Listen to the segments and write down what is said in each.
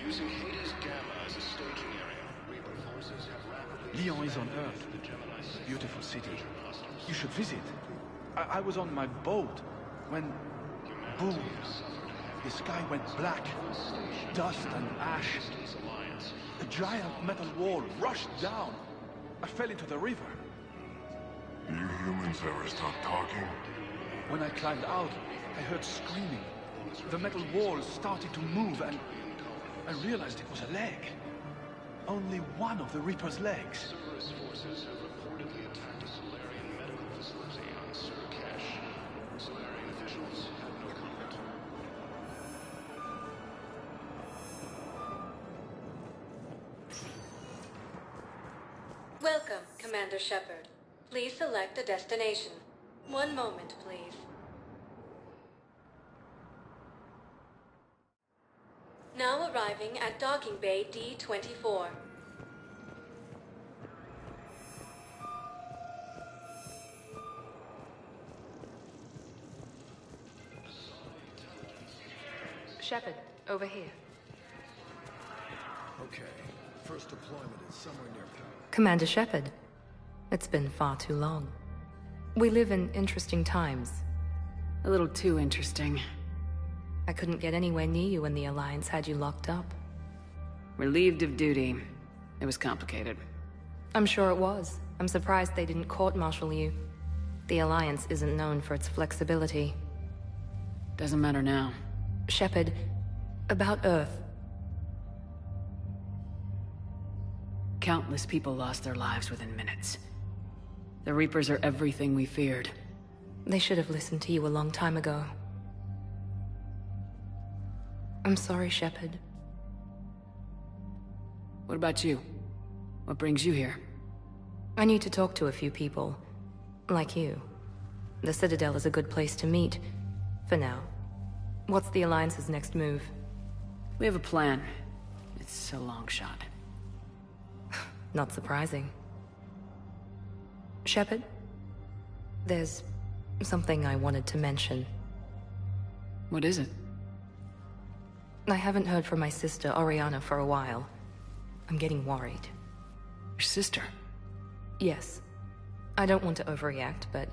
Using Hades Gamma as a staging area, Reaper forces have rapidly... Lyon is on Earth. A beautiful city. You should visit. I was on my boat when... boom! The sky went black. Dust and ash. A giant metal wall rushed down. I fell into the river. Do you humans ever stop talking? When I climbed out, I heard screaming. The metal wall started to move and I realized it was a leg. Only one of the Reaper's legs. Cerberus forces have reportedly attacked a Solarian medical facility on Surkash. Solarian officials have no comment. Welcome, Commander Shepard. Please select a destination. One moment, please. Now arriving at Docking Bay D-24. Shepard, over here. Okay. First deployment is somewhere near Paris. Commander Shepard, it's been far too long. We live in interesting times. A little too interesting. I couldn't get anywhere near you when the Alliance had you locked up. Relieved of duty. It was complicated. I'm sure it was. I'm surprised they didn't court-martial you. The Alliance isn't known for its flexibility. Doesn't matter now. Shepard, about Earth. Countless people lost their lives within minutes. The Reapers are everything we feared. They should have listened to you a long time ago. I'm sorry, Shepard. What about you? What brings you here? I need to talk to a few people. Like you. The Citadel is a good place to meet. For now. What's the Alliance's next move? We have a plan. It's a long shot. Not surprising. Shepard? There's something I wanted to mention. What is it? I haven't heard from my sister, Oriana, for a while. I'm getting worried. Your sister? Yes. I don't want to overreact, but...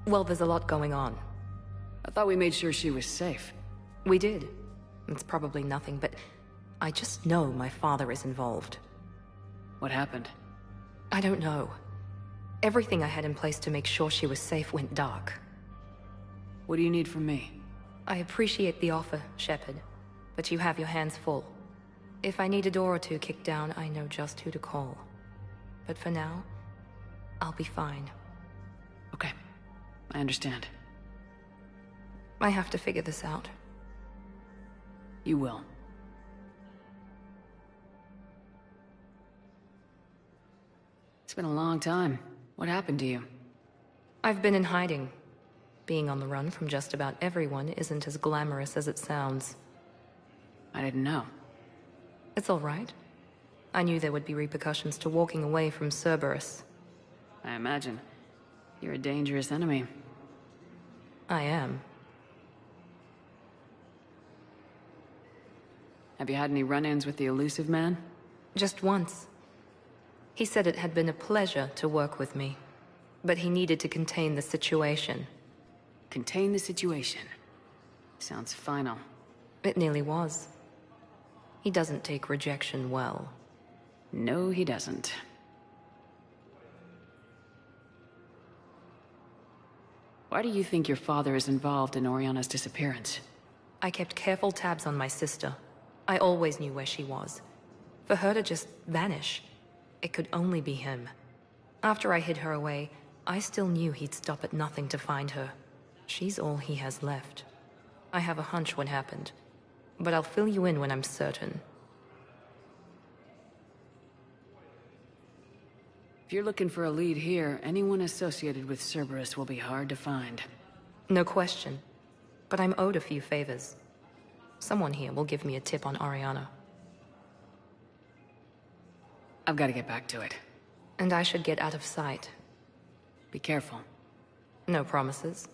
well, there's a lot going on. I thought we made sure she was safe. We did. It's probably nothing, but... I just know my father is involved. What happened? I don't know. Everything I had in place to make sure she was safe went dark. What do you need from me? I appreciate the offer, Shepard, but you have your hands full. If I need a door or two kicked down, I know just who to call. But for now, I'll be fine. Okay, I understand. I have to figure this out. You will. It's been a long time. What happened to you? I've been in hiding. Being on the run from just about everyone isn't as glamorous as it sounds. I didn't know. It's all right. I knew there would be repercussions to walking away from Cerberus. I imagine. You're a dangerous enemy. I am. Have you had any run-ins with the Elusive Man? Just once. He said it had been a pleasure to work with me, but he needed to contain the situation. Contain the situation. Sounds final. It nearly was. He doesn't take rejection well. No, he doesn't. Why do you think your father is involved in Oriana's disappearance? I kept careful tabs on my sister. I always knew where she was. For her to just vanish, it could only be him. After I hid her away, I still knew he'd stop at nothing to find her. She's all he has left. I have a hunch what happened, but I'll fill you in when I'm certain. If you're looking for a lead here, anyone associated with Cerberus will be hard to find. No question. But I'm owed a few favors. Someone here will give me a tip on Oriana. I've got to get back to it. And I should get out of sight. Be careful. No promises.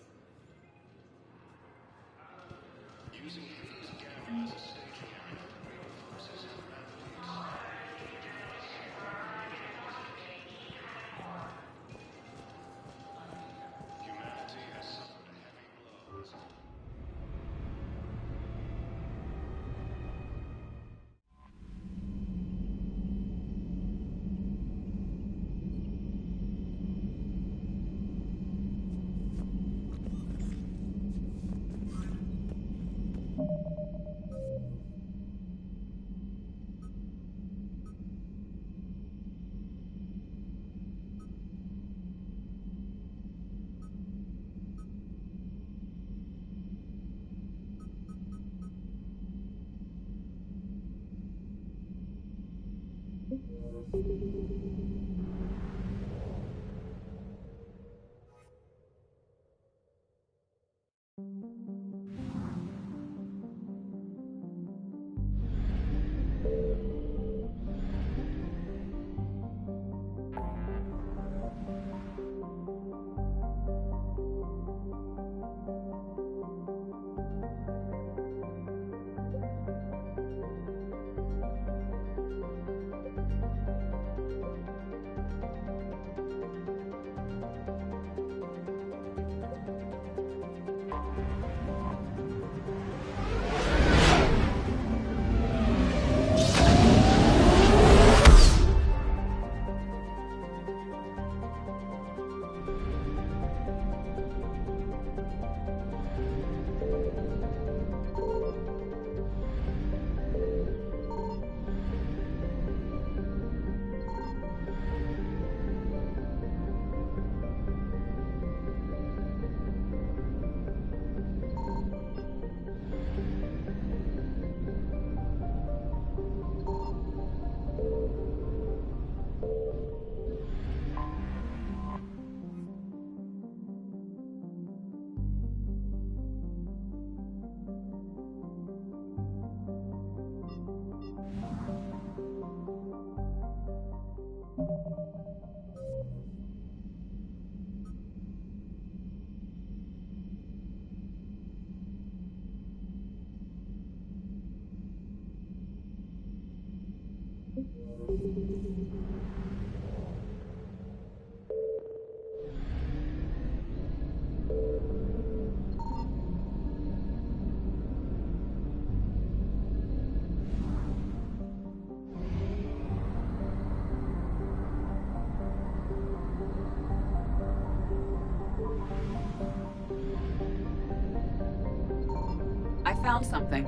I found something.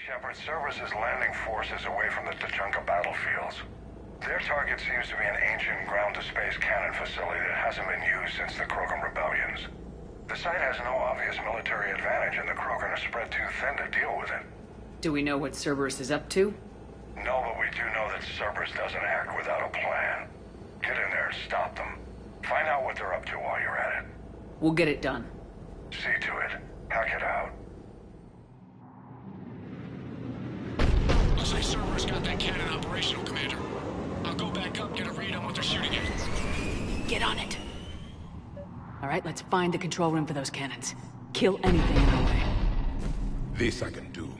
Shepard, Cerberus is landing forces away from the Tuchanka battlefields. Their target seems to be an ancient ground-to-space cannon facility that hasn't been used since the Krogan rebellions. The site has no obvious military advantage, and the Krogan are spread too thin to deal with it. Do we know what Cerberus is up to? No, but we do know that Cerberus doesn't act without a plan. Get in there and stop them. Find out what they're up to while you're at it. We'll get it done. See to it. Hack it out. Looks like Cerberus got that cannon operational, Commander. I'll go back up, get a read on what they're shooting at. Get on it. All right, let's find the control room for those cannons. Kill anything in our way. This I can do.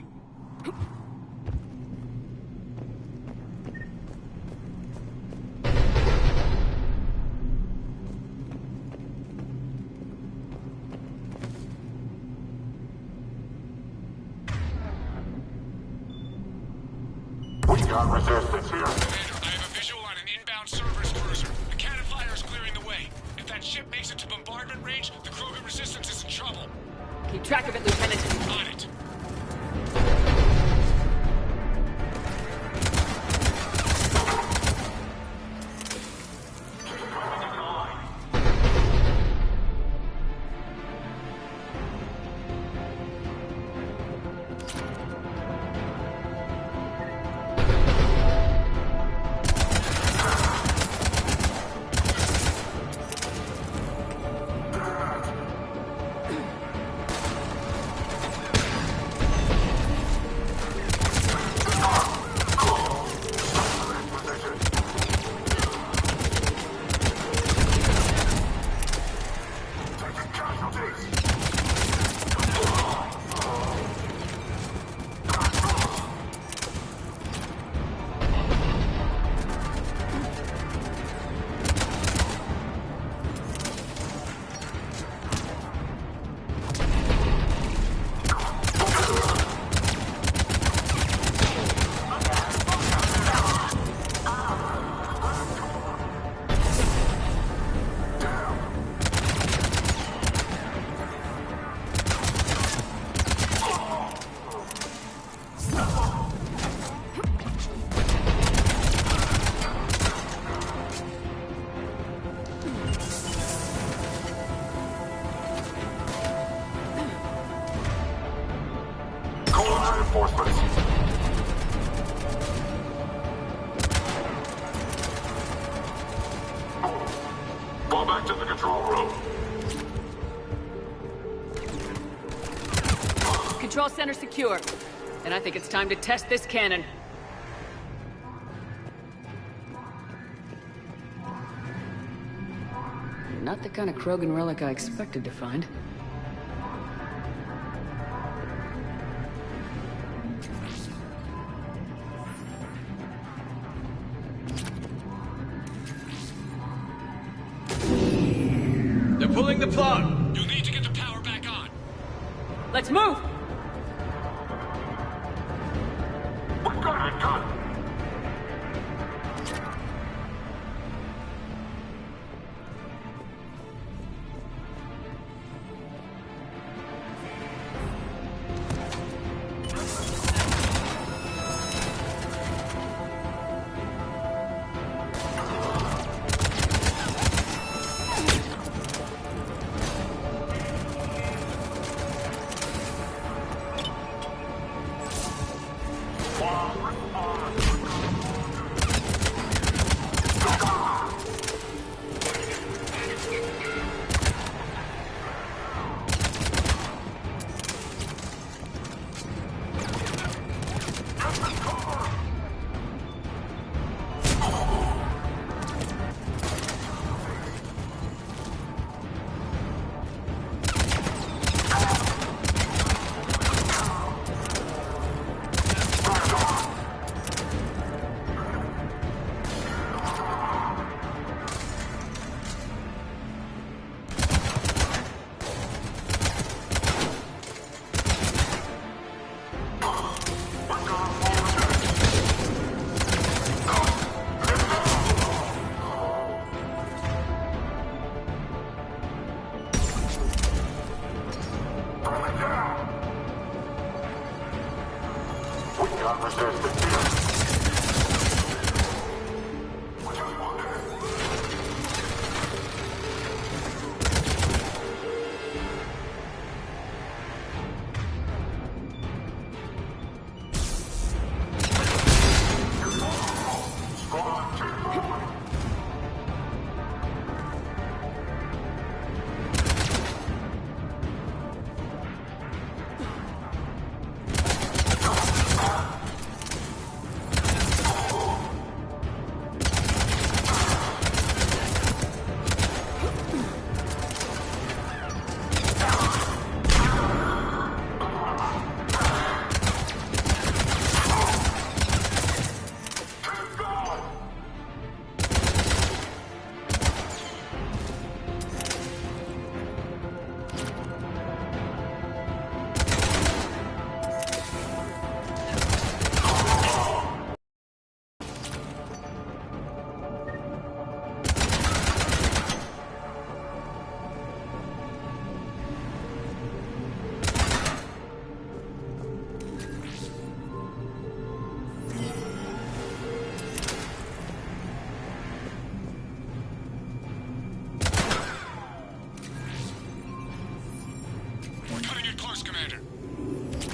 We got resistance here. Commander, I have a visual on an inbound Cerberus cruiser. The cannon fire is clearing the way. If that ship makes it to bombardment range, the Krogan resistance is in trouble. Keep track of it, Lieutenant. On it. Reinforcements. Fall back to the control room. Control center secure. And I think it's time to test this cannon. Not the kind of Krogan relic I expected to find. They're pulling the plug! You'll need to get the power back on. Let's move! We've got it done. got resistance here.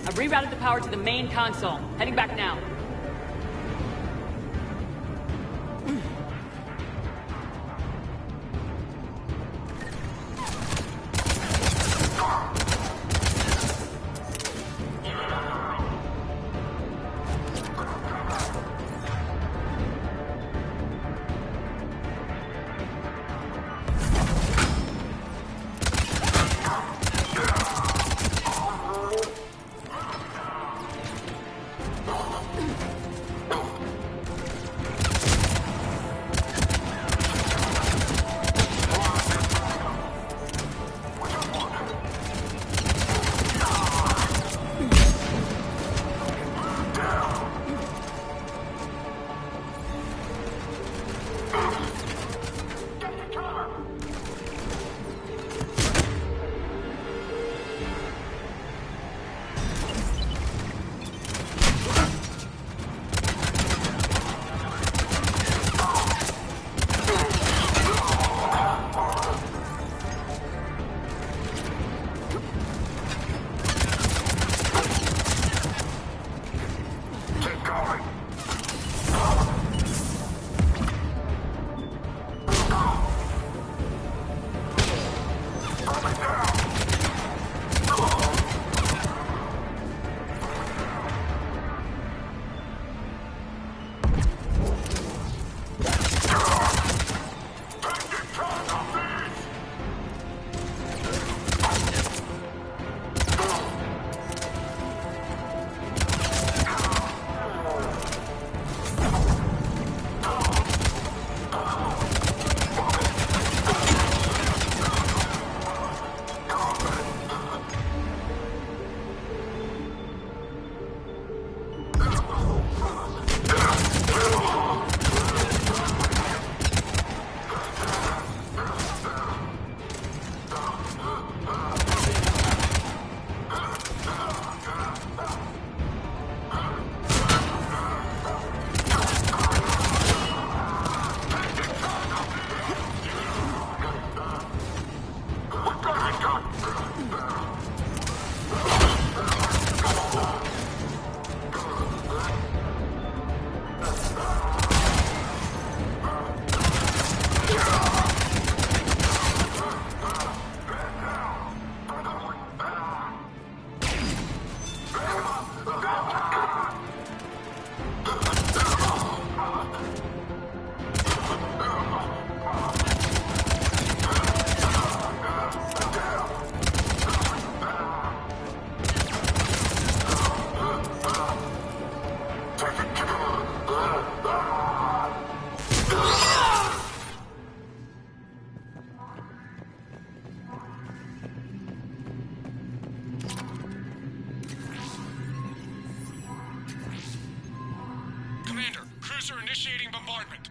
I've rerouted the power to the main console. Heading back now. Initiating bombardment.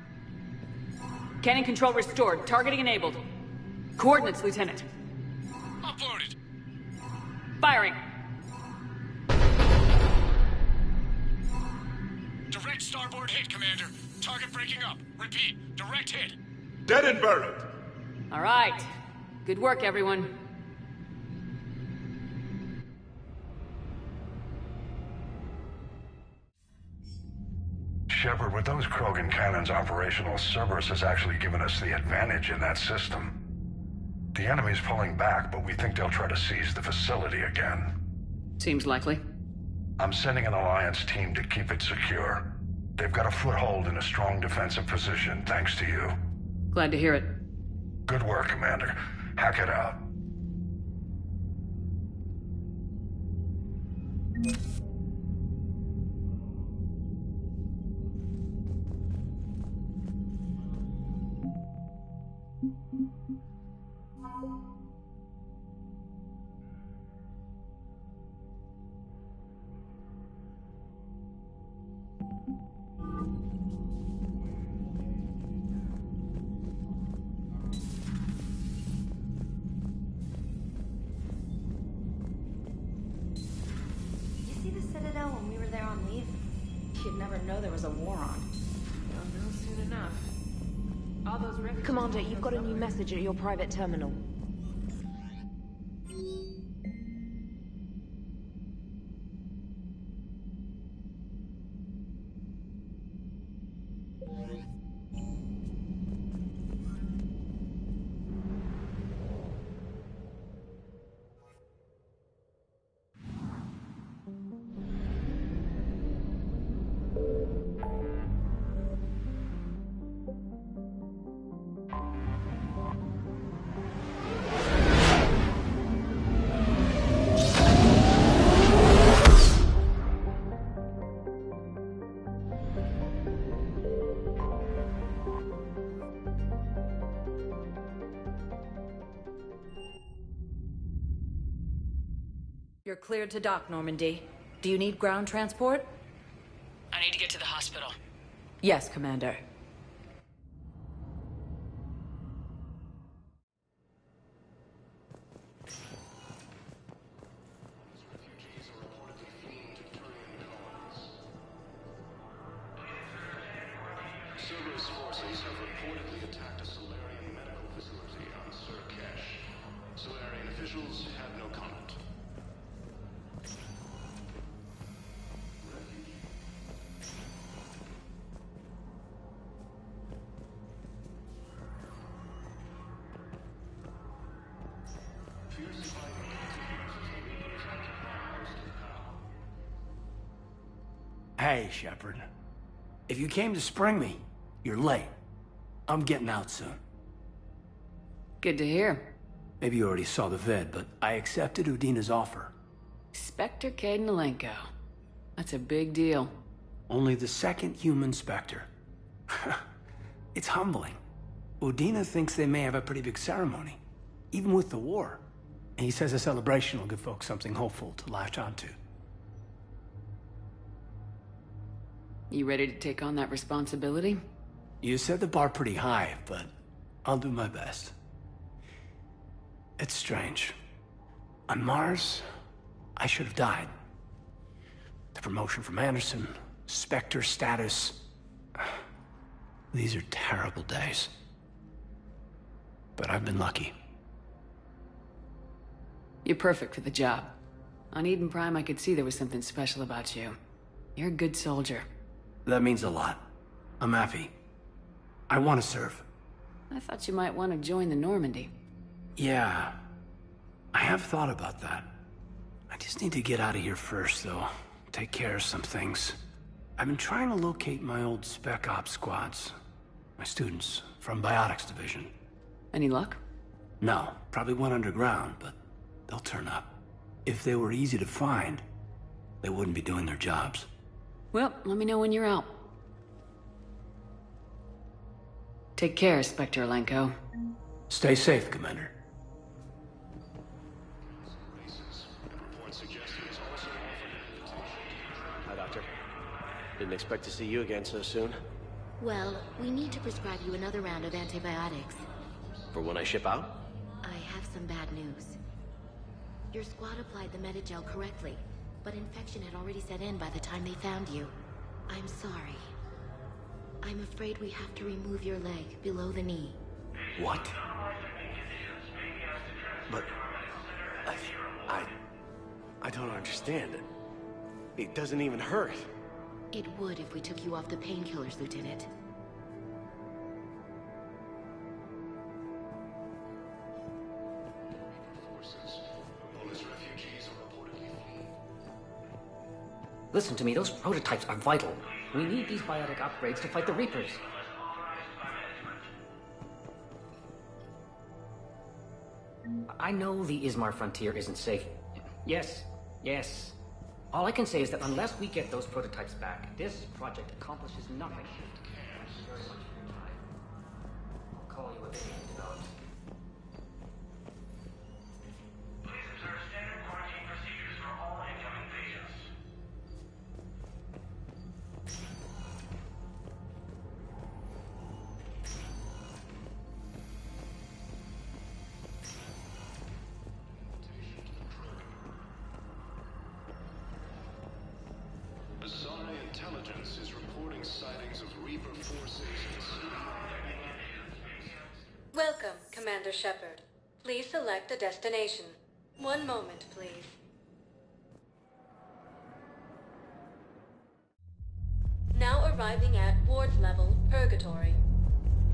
Cannon control restored. Targeting enabled. Coordinates, Lieutenant. Uploaded. Firing. Starboard hit, Commander. Target breaking up. Repeat, direct hit. Dead and buried. All right. Good work, everyone. Shepard, with those Krogan cannons operational, Cerberus has actually given us the advantage in that system. The enemy's pulling back, but we think they'll try to seize the facility again. Seems likely. I'm sending an Alliance team to keep it secure. They've got a foothold in a strong defensive position, thanks to you. Glad to hear it. Good work, Commander. Hack it out. You'd never know there was a war on. You'll know soon enough. All those records... Commander, you've got a new message at your private terminal. You're cleared to dock, Normandy. Do you need ground transport? I need to get to the hospital. Yes, Commander. Cerberus forces have reportedly attacked a Solarian medical facility on Surkesh. Solarian officials have no comment. Fierce fighting continues as the leaders occupy most of the power. Hey, Shepard. If you came to spring me, you're late. I'm getting out soon. Good to hear. Maybe you already saw the vid, but I accepted Udina's offer. Spectre Cadenalenko. That's a big deal. Only the second human Spectre. It's humbling. Udina thinks they may have a pretty big ceremony, even with the war. And he says a celebration will give folks something hopeful to latch onto. You ready to take on that responsibility? You set the bar pretty high, but I'll do my best. It's strange. On Mars, I should have died. The promotion from Anderson, Spectre status. These are terrible days. But I've been lucky. You're perfect for the job. On Eden Prime, I could see there was something special about you. You're a good soldier. That means a lot. I'm happy. I want to serve. I thought you might want to join the Normandy. Yeah. I have thought about that. I just need to get out of here first, though. Take care of some things. I've been trying to locate my old Spec Ops squads. My students from Biotics Division. Any luck? No. Probably went underground, but they'll turn up. If they were easy to find, they wouldn't be doing their jobs. Well, let me know when you're out. Take care, Spectre Alenko. Stay safe, Commander. Hi, Doctor. Didn't expect to see you again so soon. Well, we need to prescribe you another round of antibiotics. For when I ship out? I have some bad news. Your squad applied the Medigel correctly, but infection had already set in by the time they found you. I'm sorry. I'm afraid we have to remove your leg below the knee. What? But... I don't understand it. It doesn't even hurt. It would if we took you off the painkillers, Lieutenant. Listen to me, those prototypes are vital. We need these biotic upgrades to fight the Reapers. I know the Ismar frontier isn't safe. Yes. All I can say is that unless we get those prototypes back, this project accomplishes nothing. I'll call you if anything develops. Please observe standard quarantine procedures for all incoming patients. Asari intelligence is reporting sightings of Reaper forces in the city. Welcome, Commander Shepard. Please select a destination. One moment, please. Now arriving at Ward Level, Purgatory.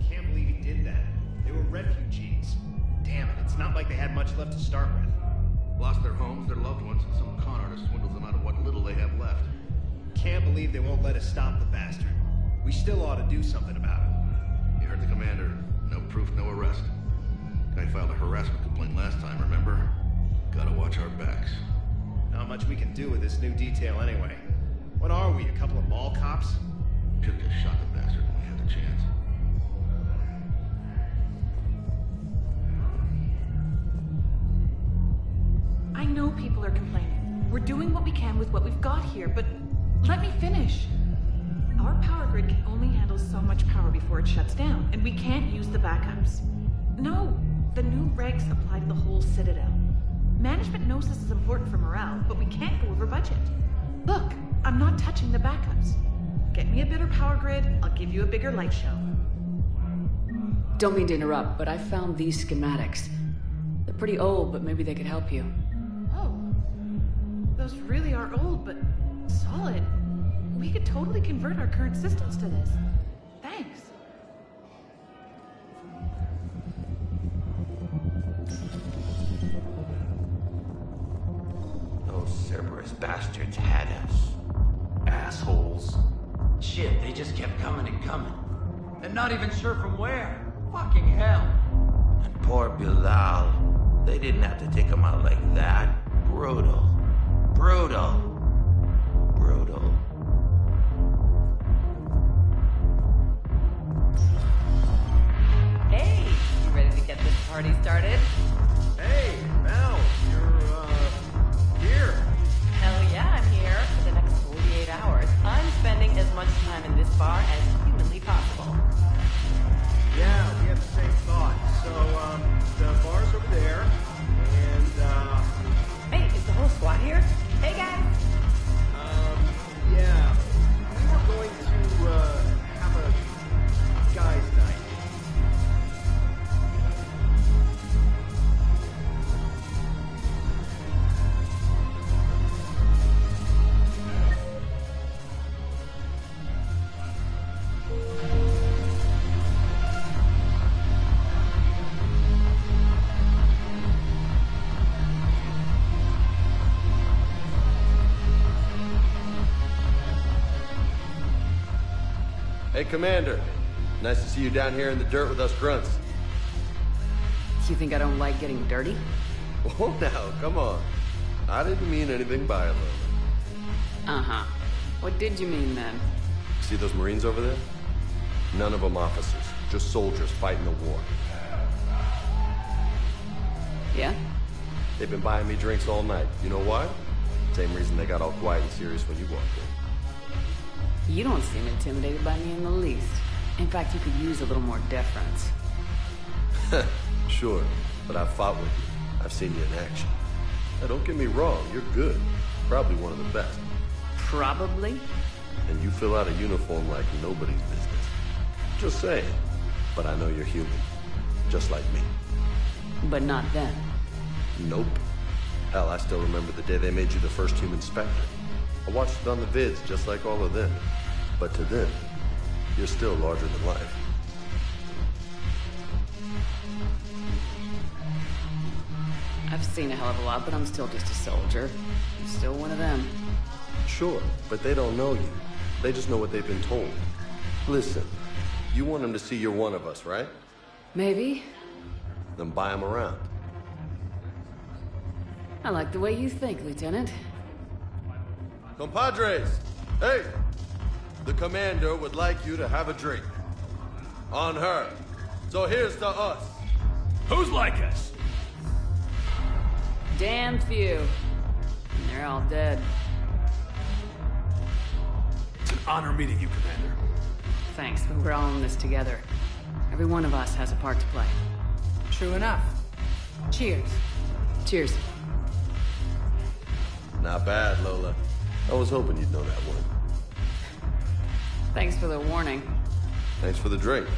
Can't believe he did that. They were refugees. Damn it, it's not like they had much left to start with. Lost their homes, their loved ones, and some con artist swindles them out of what little they have left. Can't believe they won't let us stop the bastard. We still ought to do something about it. You heard the commander. No proof, no arrest. Guy filed a harassment complaint last time, remember? Gotta watch our backs. Not much we can do with this new detail anyway. What are we, a couple of mall cops? Should've just shot the bastard when we had the chance. I know people are complaining. We're doing what we can with what we've got here, but let me finish. Our power grid can only handle so much power before it shuts down, and we can't use the backups. No, the new regs apply to the whole Citadel. Management knows this is important for morale, but we can't go over budget. Look, I'm not touching the backups. Get me a better power grid, I'll give you a bigger light show. Don't mean to interrupt, but I found these schematics. They're pretty old, but maybe they could help you. Oh. Those really are old, but solid. We could totally convert our current systems to this. Thanks. Those Cerberus bastards had us. Assholes. Shit, they just kept coming and coming. And not even sure from where. Fucking hell. And poor Bilal. They didn't have to take him out like that. Brutal. Brutal. Brutal. Hey, you ready to get this party started? Hey, Mal, you're, here. Hell yeah, I'm here for the next 48 hours. I'm spending as much time in this bar as humanly possible. Yeah, we have the same thought. So, the bar's over there, and, Hey, is the whole squad here? Hey, guys! yeah. We were going to, have a guys' night. Hey, Commander. Nice to see you down here in the dirt with us grunts. You think I don't like getting dirty? Oh, now, come on. I didn't mean anything by it, Lola. Uh-huh. What did you mean, then? See those Marines over there? None of them officers, just soldiers fighting the war. Yeah? They've been buying me drinks all night. You know why? Same reason they got all quiet and serious when you walked in. You don't seem intimidated by me in the least. In fact, you could use a little more deference. Sure, but I've fought with you. I've seen you in action. Now, don't get me wrong, you're good. Probably one of the best. Probably? And you fill out a uniform like nobody's business. Just saying. But I know you're human. Just like me. But not then. Nope. Hell, I still remember the day they made you the first human Spectre. I watched it on the vids just like all of them. But to them, you're still larger than life. I've seen a hell of a lot, but I'm still just a soldier. I'm still one of them. Sure, but they don't know you. They just know what they've been told. Listen, you want them to see you're one of us, right? Maybe. Then buy them around. I like the way you think, Lieutenant. Compadres! Hey! The commander would like you to have a drink. On her. So here's to us. Who's like us? Damn few. And they're all dead. It's an honor meeting you, Commander. Thanks, but we're all in this together. Every one of us has a part to play. True enough. Cheers. Cheers. Not bad, Lola. I was hoping you'd know that one. Thanks for the warning. Thanks for the drink.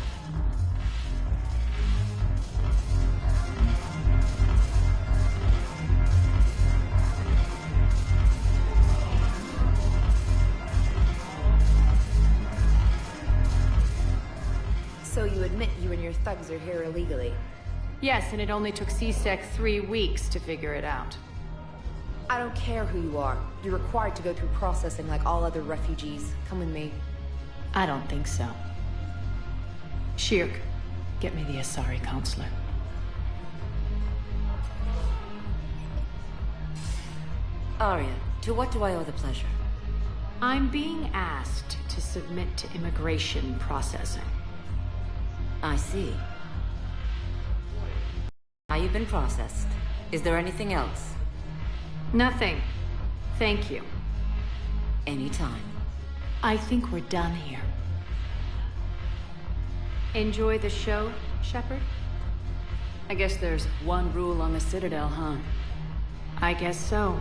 So you admit you and your thugs are here illegally? Yes, and it only took C-Sec 3 weeks to figure it out. I don't care who you are. You're required to go through processing like all other refugees. Come with me. I don't think so. Shirk, get me the Asari counselor. Arya, to what do I owe the pleasure? I'm being asked to submit to immigration processing. I see. Now you've been processed. Is there anything else? Nothing. Thank you. Anytime. I think we're done here. Enjoy the show, Shepard? I guess there's one rule on the Citadel, huh? I guess so.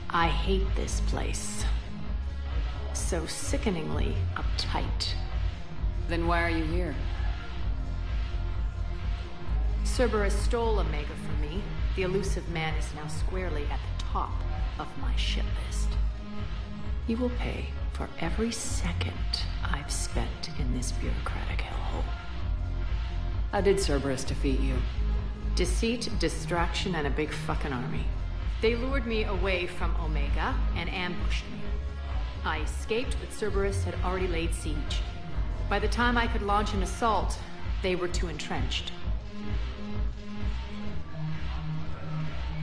I hate this place. So sickeningly uptight. Then why are you here? Cerberus stole Omega from me. The elusive man is now squarely at the top of my shit list. He will pay for every second I've spent in this bureaucratic hellhole. How did Cerberus defeat you? Deceit, distraction, and a big fucking army. They lured me away from Omega and ambushed me. I escaped, but Cerberus had already laid siege. By the time I could launch an assault, they were too entrenched.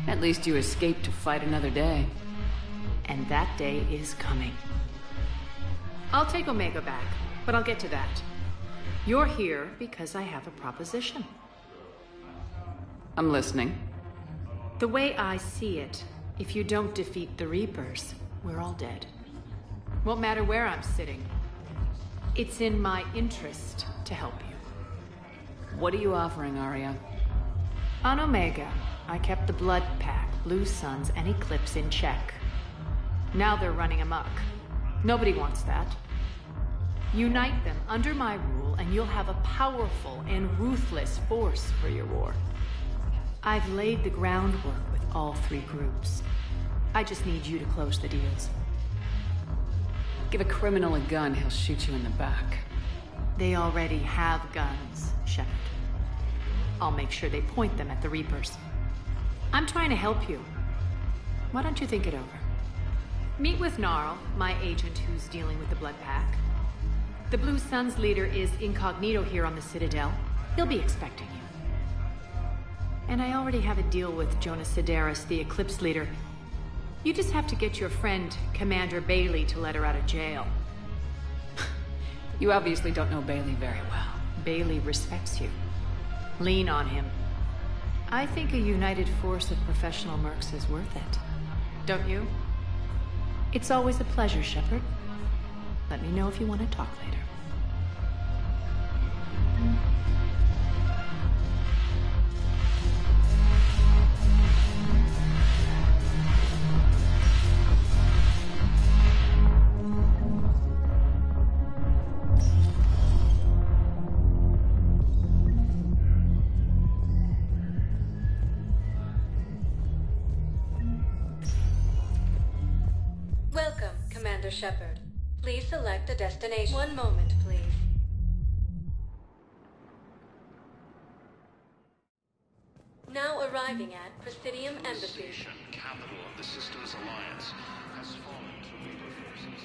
At least you escaped to fight another day. And that day is coming. I'll take Omega back, but I'll get to that. You're here because I have a proposition. I'm listening. The way I see it, if you don't defeat the Reapers, we're all dead. Won't matter where I'm sitting. It's in my interest to help you. What are you offering, Arya? On Omega, I kept the Blood Pack, Blue Suns, and Eclipse in check. Now they're running amok. Nobody wants that. Unite them under my rule, and you'll have a powerful and ruthless force for your war. I've laid the groundwork with all three groups. I just need you to close the deals. Give a criminal a gun, he'll shoot you in the back. They already have guns, Shepard. I'll make sure they point them at the Reapers. I'm trying to help you. Why don't you think it over? Meet with Gnarl, my agent who's dealing with the Blood Pack. The Blue Suns leader is incognito here on the Citadel. He'll be expecting you. And I already have a deal with Jonas Sidaris, the Eclipse leader. You just have to get your friend, Commander Bailey, to let her out of jail. You obviously don't know Bailey very well. Bailey respects you. Lean on him. I think a united force of professional mercs is worth it. Don't you? It's always a pleasure, Shepard. Let me know if you want to talk later. Commander Shepard. Please select a destination. One moment, please. Now arriving at Presidium Embassy. Station, capital of the Systems Alliance, has fallen to Reaper forces.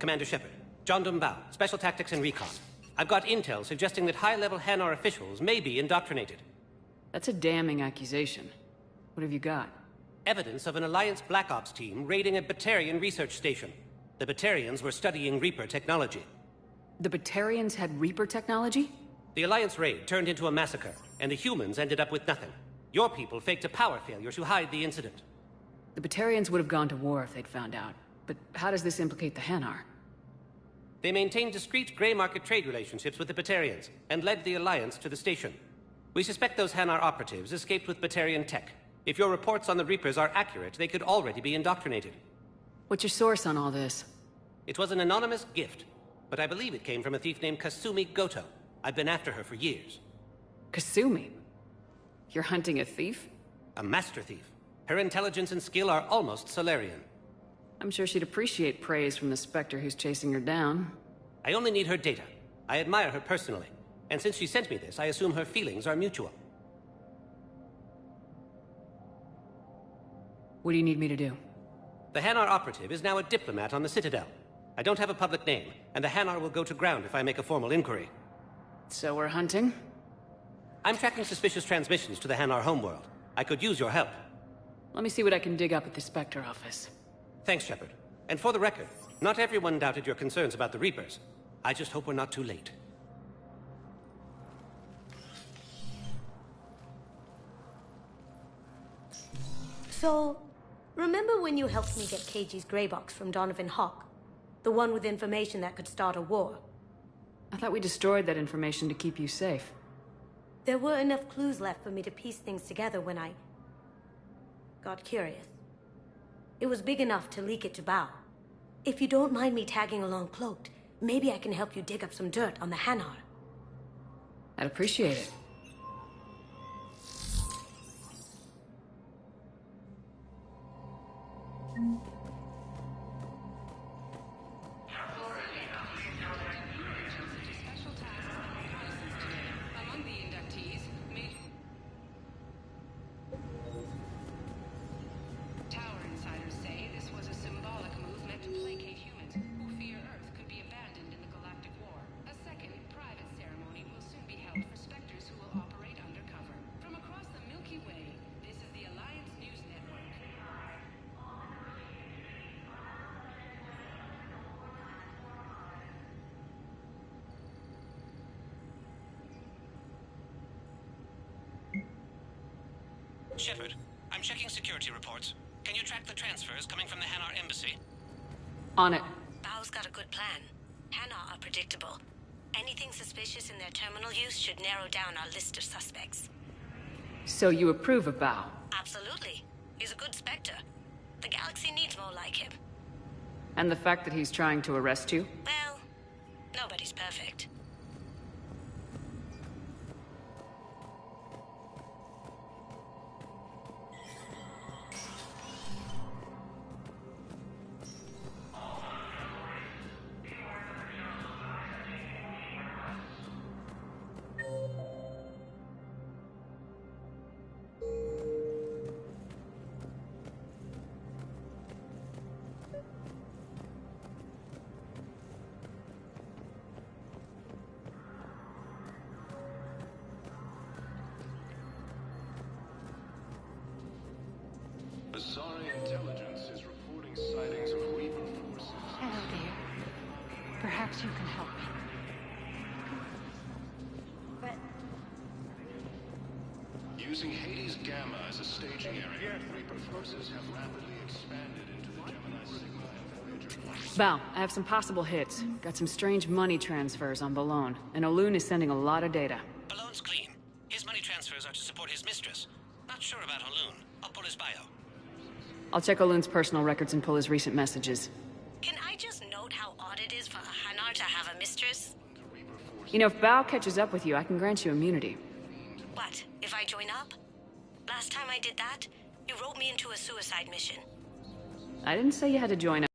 Commander Shepard, John Dumbao, Special Tactics and Recon. I've got intel suggesting that high-level Hanar officials may be indoctrinated. That's a damning accusation. What have you got? Evidence of an Alliance Black Ops team raiding a Batarian research station. The Batarians were studying Reaper technology. The Batarians had Reaper technology? The Alliance raid turned into a massacre, and the humans ended up with nothing. Your people faked a power failure to hide the incident. The Batarians would have gone to war if they'd found out. But how does this implicate the Hanar? They maintained discreet gray market trade relationships with the Batarians, and led the Alliance to the station. We suspect those Hanar operatives escaped with Batarian tech. If your reports on the Reapers are accurate, they could already be indoctrinated. What's your source on all this? It was an anonymous gift, but I believe it came from a thief named Kasumi Goto. I've been after her for years. Kasumi? You're hunting a thief? A master thief. Her intelligence and skill are almost Solarian. I'm sure she'd appreciate praise from the Spectre who's chasing her down. I only need her data. I admire her personally. And since she sent me this, I assume her feelings are mutual. What do you need me to do? The Hanar operative is now a diplomat on the Citadel. I don't have a public name, and the Hanar will go to ground if I make a formal inquiry. So we're hunting? I'm tracking suspicious transmissions to the Hanar homeworld. I could use your help. Let me see what I can dig up at the Spectre office. Thanks, Shepard. And for the record, not everyone doubted your concerns about the Reapers. I just hope we're not too late. So, remember when you helped me get KG's gray box from Donovan Hawk? The one with information that could start a war? I thought we destroyed that information to keep you safe. There were enough clues left for me to piece things together when I got curious. It was big enough to leak it to Bao. If you don't mind me tagging along cloaked, maybe I can help you dig up some dirt on the Hanar. I'd appreciate it. Shepard, I'm checking security reports. Can you track the transfers coming from the Hanar embassy? On it. Bao's got a good plan. Hanar are predictable. Anything suspicious in their terminal use should narrow down our list of suspects. So you approve of Bao? Absolutely. He's a good Spectre. The galaxy needs more like him. And the fact that he's trying to arrest you? Well, nobody's perfect. Asari Intelligence is reporting sightings of Reaper forces. Hello, dear. Perhaps you can help me. Using Hades Gamma as a staging area, Reaper forces have rapidly expanded into the Gemini Sigma and Voyager classes. Bao, I have some possible hits. Got some strange money transfers on Balone, and Olun is sending a lot of data. Balone's clean. His money transfers are to support his mistress. Not sure about Olun. I'll pull his bio. I'll check Olun's personal records and pull his recent messages. Can I just note how odd it is for a Hanar to have a mistress? You know, if Bao catches up with you, I can grant you immunity. What, if I join up? Last time I did that, you wrote me into a suicide mission. I didn't say you had to join up.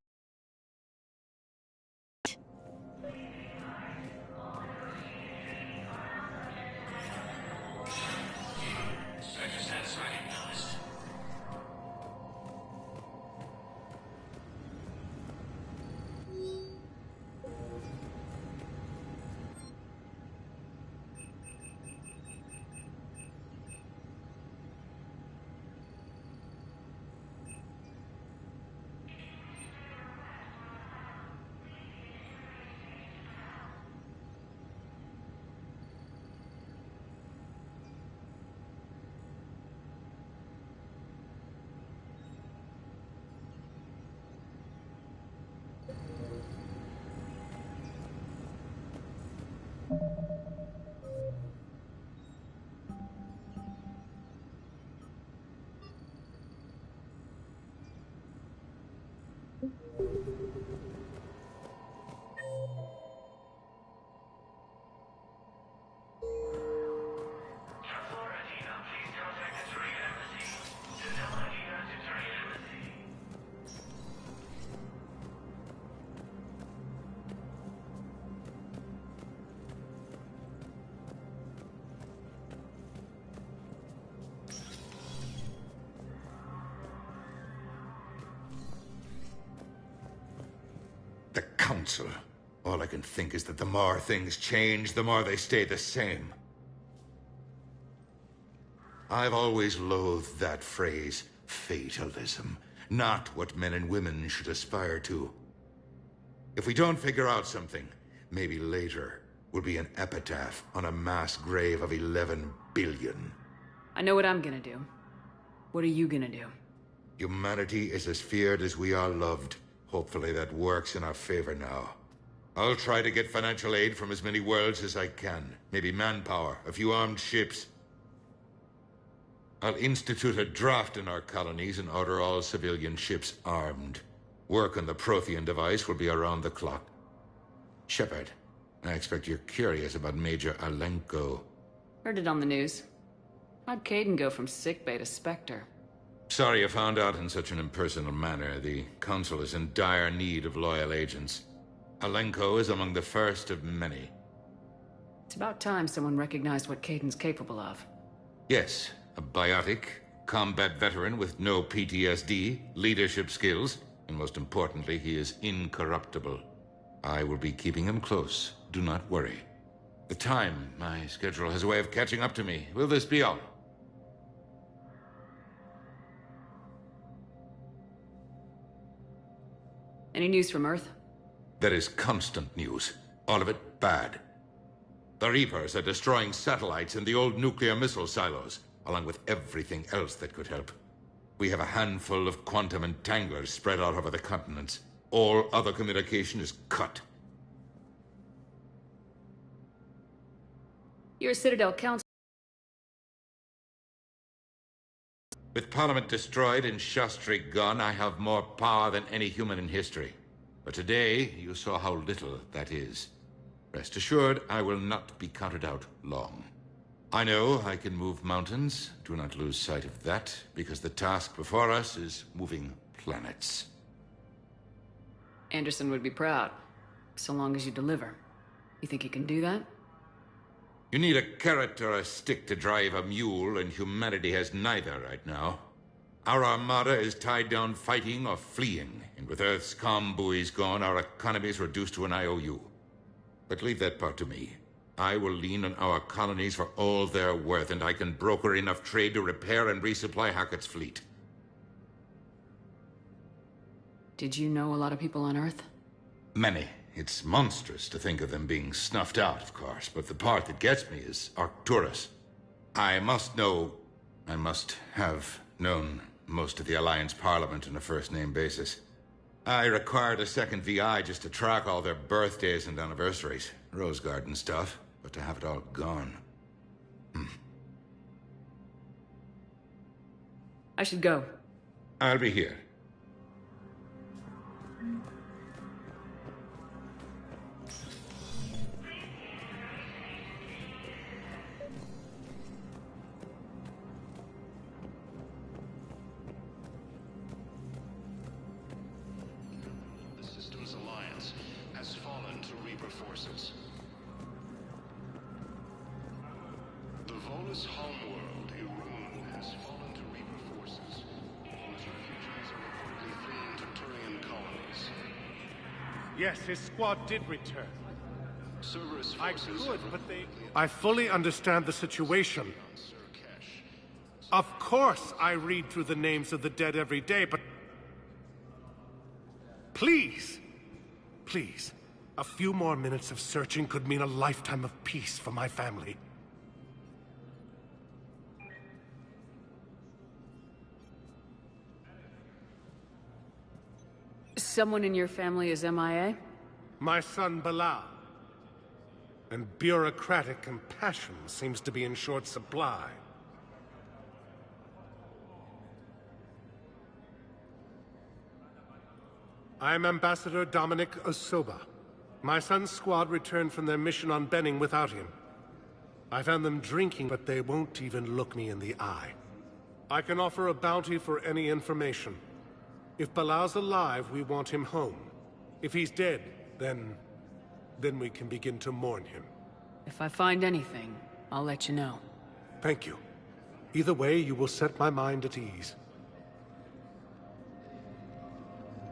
The Council. All I can think is that the more things change, the more they stay the same. I've always loathed that phrase, fatalism. Not what men and women should aspire to. If we don't figure out something, maybe later will be an epitaph on a mass grave of 11 billion. I know what I'm gonna do. What are you gonna do? Humanity is as feared as we are loved. Hopefully that works in our favor now. I'll try to get financial aid from as many worlds as I can. Maybe manpower, a few armed ships. I'll institute a draft in our colonies and order all civilian ships armed. Work on the Prothean device will be around the clock. Shepard, I expect you're curious about Major Alenko. Heard it on the news. How'd Kaidan go from sickbay to Spectre? Sorry you found out in such an impersonal manner. The Council is in dire need of loyal agents. Alenko is among the first of many. It's about time someone recognized what Kaidan's capable of. Yes, a biotic, combat veteran with no PTSD, leadership skills, and most importantly, he is incorruptible. I will be keeping him close. Do not worry. The time, my schedule has a way of catching up to me. Will this be all? Any news from Earth? There is constant news. All of it bad. The Reapers are destroying satellites and the old nuclear missile silos, along with everything else that could help. We have a handful of quantum entanglers spread out over the continents. All other communication is cut. You're a Citadel Council. With Parliament destroyed and Shastri gone, I have more power than any human in history. But today, you saw how little that is. Rest assured, I will not be counted out long. I know I can move mountains. Do not lose sight of that, because the task before us is moving planets. Anderson would be proud, so long as you deliver. You think you can do that? You need a carrot or a stick to drive a mule, and humanity has neither right now. Our armada is tied down fighting or fleeing, and with Earth's comm buoys gone, our economy is reduced to an IOU. But leave that part to me. I will lean on our colonies for all they're worth, and I can broker enough trade to repair and resupply Hackett's fleet. Did you know a lot of people on Earth? Many. It's monstrous to think of them being snuffed out, of course, but the part that gets me is Arcturus. I must have known most of the Alliance Parliament on a first-name basis. I required a second VI just to track all their birthdays and anniversaries. Rose Garden stuff, but to have it all gone. I should go. I'll be here. forces. The Volus homeworld, Irun, has fallen to Reaper forces. Volus refugees are reportedly fleeing to Turian colonies. Yes, his squad did return. Cerberus I forces could, but they... I fully understand the situation. Of course I read through the names of the dead every day, but... Please! Please. A few more minutes of searching could mean a lifetime of peace for my family. Someone in your family is MIA? My son, Bilal. And bureaucratic compassion seems to be in short supply. I am Ambassador Dominic Osoba. My son's squad returned from their mission on Benning without him. I found them drinking, but they won't even look me in the eye. I can offer a bounty for any information. If Bilal's alive, we want him home. If he's dead, then we can begin to mourn him. If I find anything, I'll let you know. Thank you. Either way, you will set my mind at ease.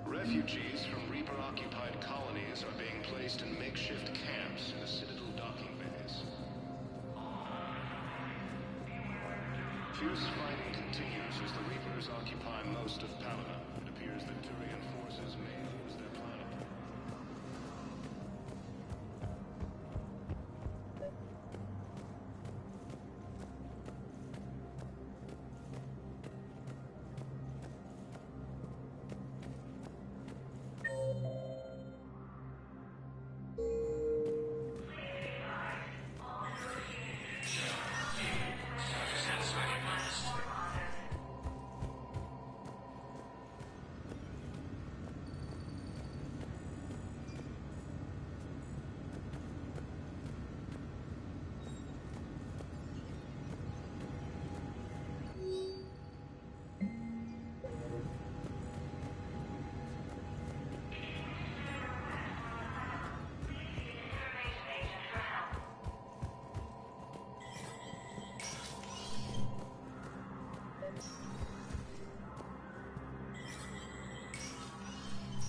Refugees from Reaper-occupied colonies are being placed in makeshift camps in the Citadel docking bays. Fierce fighting continues as the Reapers occupy most of Palana. It appears that Turian forces may lose their planet.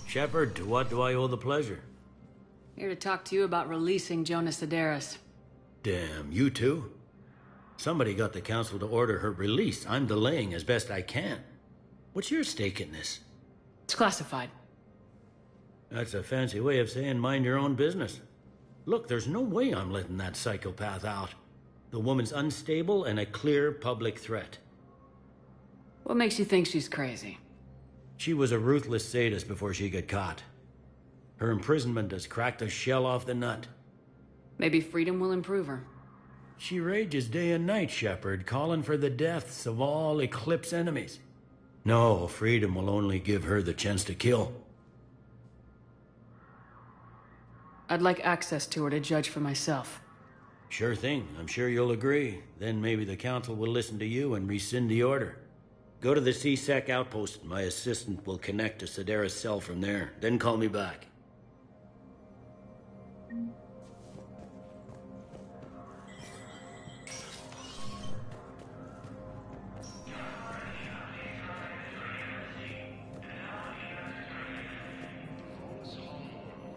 Shepard, to what do I owe the pleasure? Here to talk to you about releasing Jonas Sederis. Damn, you too? Somebody got the council to order her release. I'm delaying as best I can. What's your stake in this? It's classified. That's a fancy way of saying mind your own business. Look, there's no way I'm letting that psychopath out. The woman's unstable and a clear public threat. What makes you think she's crazy? She was a ruthless sadist before she got caught. Her imprisonment has cracked the shell off the nut. Maybe freedom will improve her. She rages day and night, Shepard, calling for the deaths of all Eclipse enemies. No, freedom will only give her the chance to kill. I'd like access to her to judge for myself. Sure thing. I'm sure you'll agree. Then maybe the council will listen to you and rescind the order. Go to the C-Sec outpost. My assistant will connect to Sederis' cell from there. Then call me back.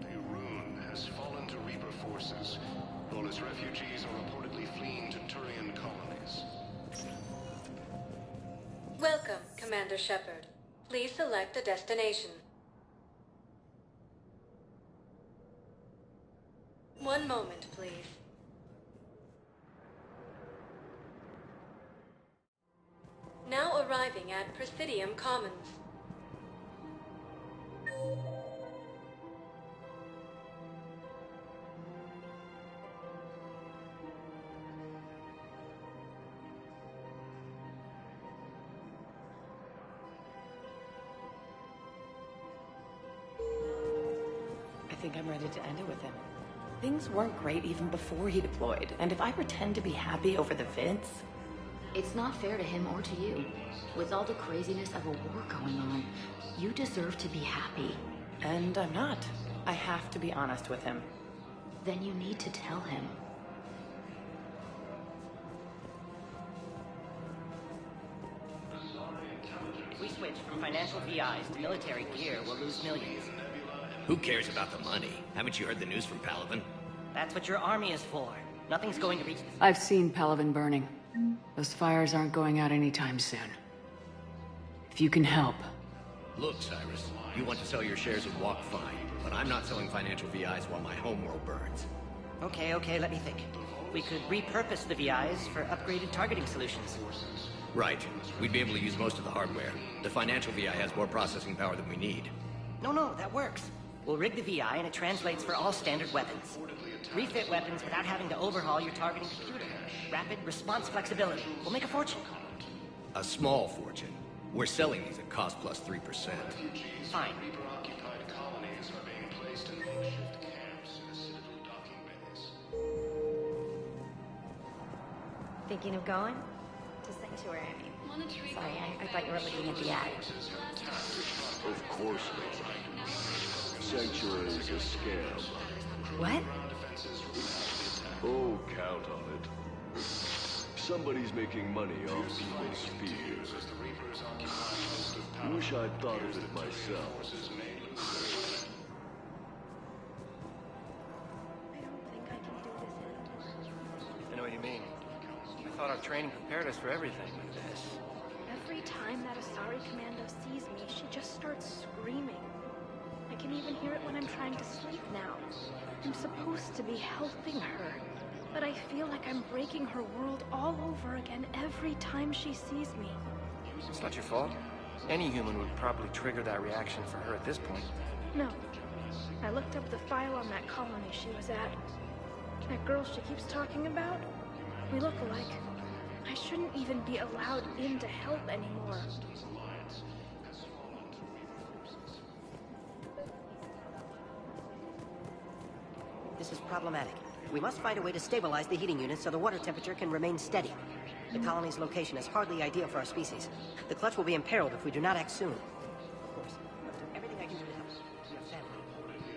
Irun has fallen to Reaper forces. Volus refugees are reportedly fleeing to Turian colonies. Welcome, Commander Shepard. Please select a destination. One moment, please. Now arriving at Presidium Commons. I think I'm ready to end it with him. Things weren't great even before he deployed, and if I pretend to be happy over the vids... It's not fair to him or to you. With all the craziness of a war going on, you deserve to be happy. And I'm not. I have to be honest with him. then you need to tell him. If we switch from financial VIs to military gear, we'll lose millions. Who cares about the money? Haven't you heard the news from Palaven? That's what your army is for. Nothing's going to reach... I've seen Palaven burning. Those fires aren't going out anytime soon. If you can help. Look, Cyrus, you want to sell your shares of Walk fine, but I'm not selling financial VIs while my homeworld burns. Okay, let me think. We could repurpose the VIs for upgraded targeting solutions. Right. We'd be able to use most of the hardware. The financial VI has more processing power than we need. No, that works. We'll rig the VI and it translates for all standard weapons. Refit weapons without having to overhaul your targeting computer. Rapid response flexibility. We'll make a fortune. A small fortune. We're selling these at cost plus 3%. Fine. Reaper-occupied colonies are being placed in makeshift camps in the Citadel docking bays. Thinking of going? To Sanctuary, I mean. Sorry, I thought you were looking at the ad. Of course not. Sanctuary is a scam. What? Oh, count on it. Somebody's making money off people's fears. Wish I'd thought of it myself. I know what you mean. I thought our training prepared us for everything like this. Every time that Asari Commando sees me, she just starts screaming. I can even hear it when I'm trying to sleep now. I'm supposed to be helping her, but I feel like I'm breaking her world all over again every time she sees me. It's not your fault. Any human would probably trigger that reaction for her at this point. No. I looked up the file on that colony she was at. That girl she keeps talking about? We look alike. I shouldn't even be allowed in to help anymore. This is problematic. We must find a way to stabilize the heating unit so the water temperature can remain steady. The colony's location is hardly ideal for our species. The clutch will be imperiled if we do not act soon. Of course, I'll do everything I can do to help your family.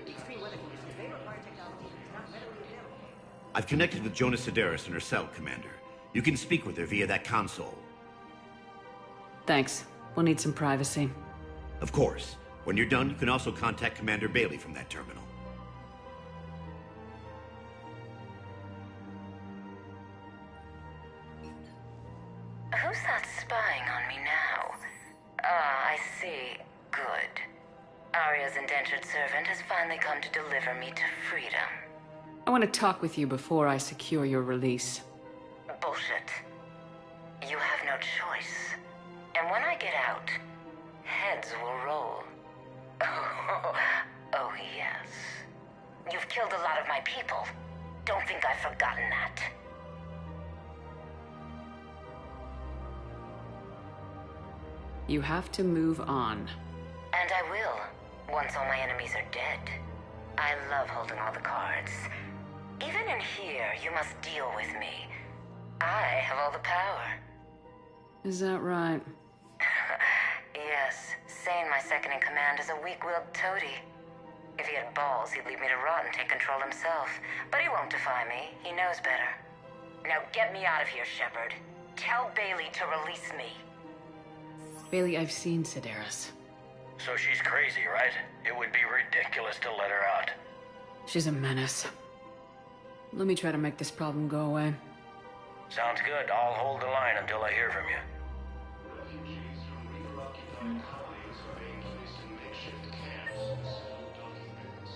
The extreme weather conditions may require technology that is not readily available. I've connected with Jonah Sedaris in her cell, Commander. You can speak with her via that console. Thanks. We'll need some privacy. Of course. When you're done, you can also contact Commander Bailey from that terminal. Who's that spying on me now? Ah, I see. Good. Arya's indentured servant has finally come to deliver me to freedom. I want to talk with you before I secure your release. Bullshit. You have no choice. And when I get out, heads will roll. Oh, yes. You've killed a lot of my people. Don't think I've forgotten that. You have to move on. And I will, once all my enemies are dead. I love holding all the cards. Even in here, you must deal with me. I have all the power. Is that right? Yes, Sane, my second in command, is a weak-willed toady. If he had balls, he'd leave me to rot and take control himself. But he won't defy me. He knows better. Now get me out of here, Shepard. Tell Bailey to release me. Bailey, I've seen Sedaris. So she's crazy, right? It would be ridiculous to let her out. She's a menace. Let me try to make this problem go away. Sounds good. I'll hold the line until I hear from you. Refugees from Reaper-occupied colonies are being placed in makeshift camps in the Citadel docking bays.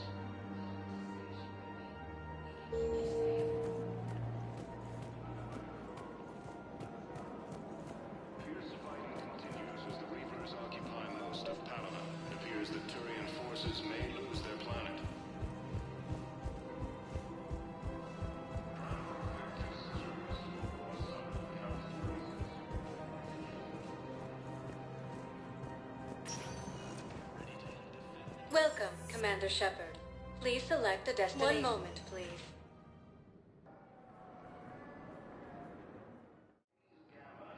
Fierce fighting continues as the Reapers occupy most of Panama. It appears that Turian forces may lose their planet. Welcome, Commander Shepard. Please select a destination. 1 moment, please.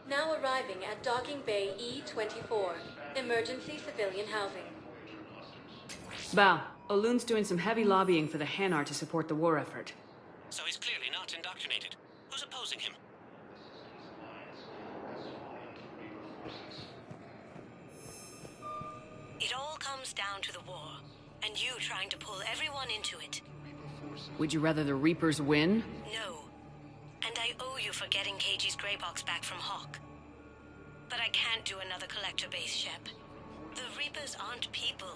Now arriving at Docking Bay E-24, emergency civilian housing. Val, Olun's doing some heavy lobbying for the Hanar to support the war effort. So he's clearly not indoctrinated. Who's opposing him? It all comes down to the war, and you trying to pull everyone into it. Would you rather the Reapers win? No. And I owe you for getting KG's Grey Box back from Hawk. But I can't do another collector base, Shep. The Reapers aren't people.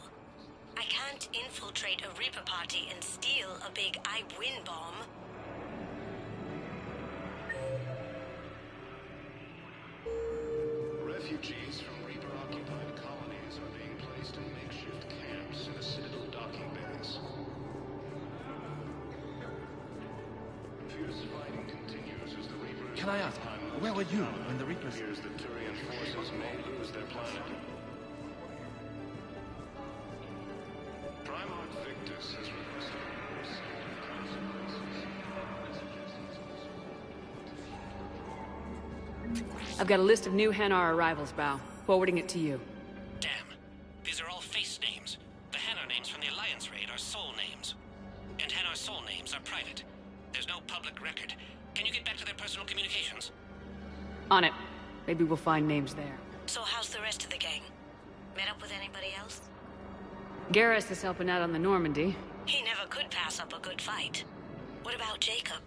I can't infiltrate a Reaper party and steal a big I win bomb. Refugees from Reaper-occupied colonies are being placed in makeshift camps in the Citadel docking bays. Fierce fighting continues as the Reapers... Can I ask, where were you when the Reapers... It appears the Turian forces may lose their planet. Primarch Victus has requested a more set of consequences. I've got a list of new Hanar arrivals, Bao. Forwarding it to you. Damn. These are all face names. The Hanar names from the Alliance raid are soul names. And Hanar soul names are private. There's no public record. Can you get back to their personal communications? On it. Maybe we'll find names there. So how's the rest of the gang? Met up with anybody else? Garrus is helping out on the Normandy. He never could pass up a good fight. What about Jacob?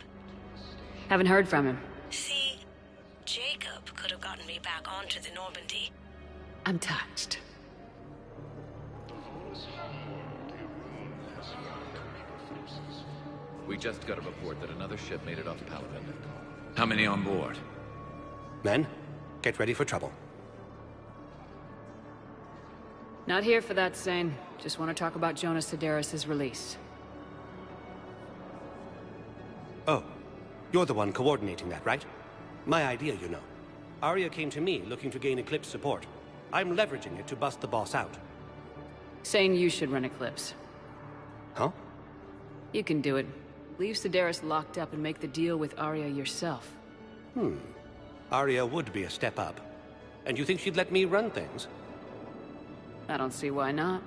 Haven't heard from him. See, Jacob could have gotten me back onto the Normandy. I'm touched. We just got a report that another ship made it off Palaven. How many on board? Men, get ready for trouble. Not here for that, Sane. Just want to talk about Jonas Sedaris' release. Oh, you're the one coordinating that, right? My idea, you know. Arya came to me looking to gain Eclipse support. I'm leveraging it to bust the boss out. Saying you should run Eclipse. Huh? You can do it. Leave Sedaris locked up and make the deal with Arya yourself. Arya would be a step up. And you think she'd let me run things? I don't see why not.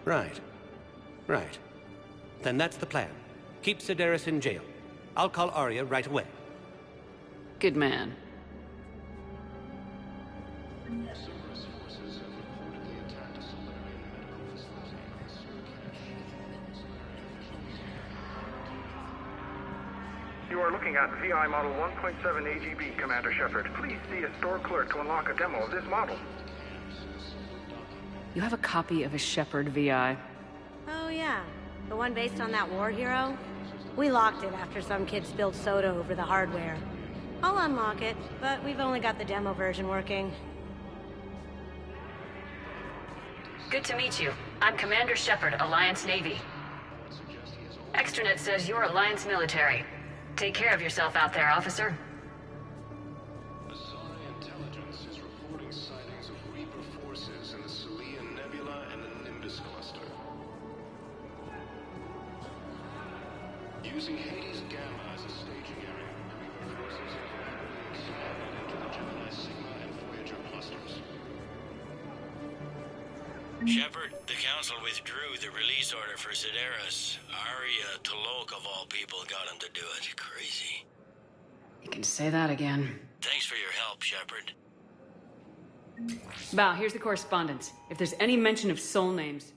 Right. Then that's the plan. Keep Sedaris in jail. I'll call Arya right away. Good man. Cerberus forces have reportedly attacked a Solarian medical facility in Surkan. You are looking at VI Model 1.7 AGB, Commander Shepard. Please see a store clerk to unlock a demo of this model. You have a copy of a Shepard VI. Oh yeah, the one based on that war hero? We locked it after some kid spilled soda over the hardware. I'll unlock it, but we've only got the demo version working. Good to meet you. I'm Commander Shepard, Alliance Navy. Extranet says you're Alliance military. Take care of yourself out there, officer. Asari intelligence is reporting sightings of Reaper forces in the Selian Nebula and the Nimbus cluster. Using Hades Gamma as a staging area, Reaper forces have rapidly expanded into the Gemini Sigma and Voyager clusters. Shepard, the Council withdrew the release order for Sedaris. Arya T'Loak, of all people, got him to do it. Crazy. You can say that again. Thanks for your help, Shepard. Bao, here's the correspondence. If there's any mention of soul names...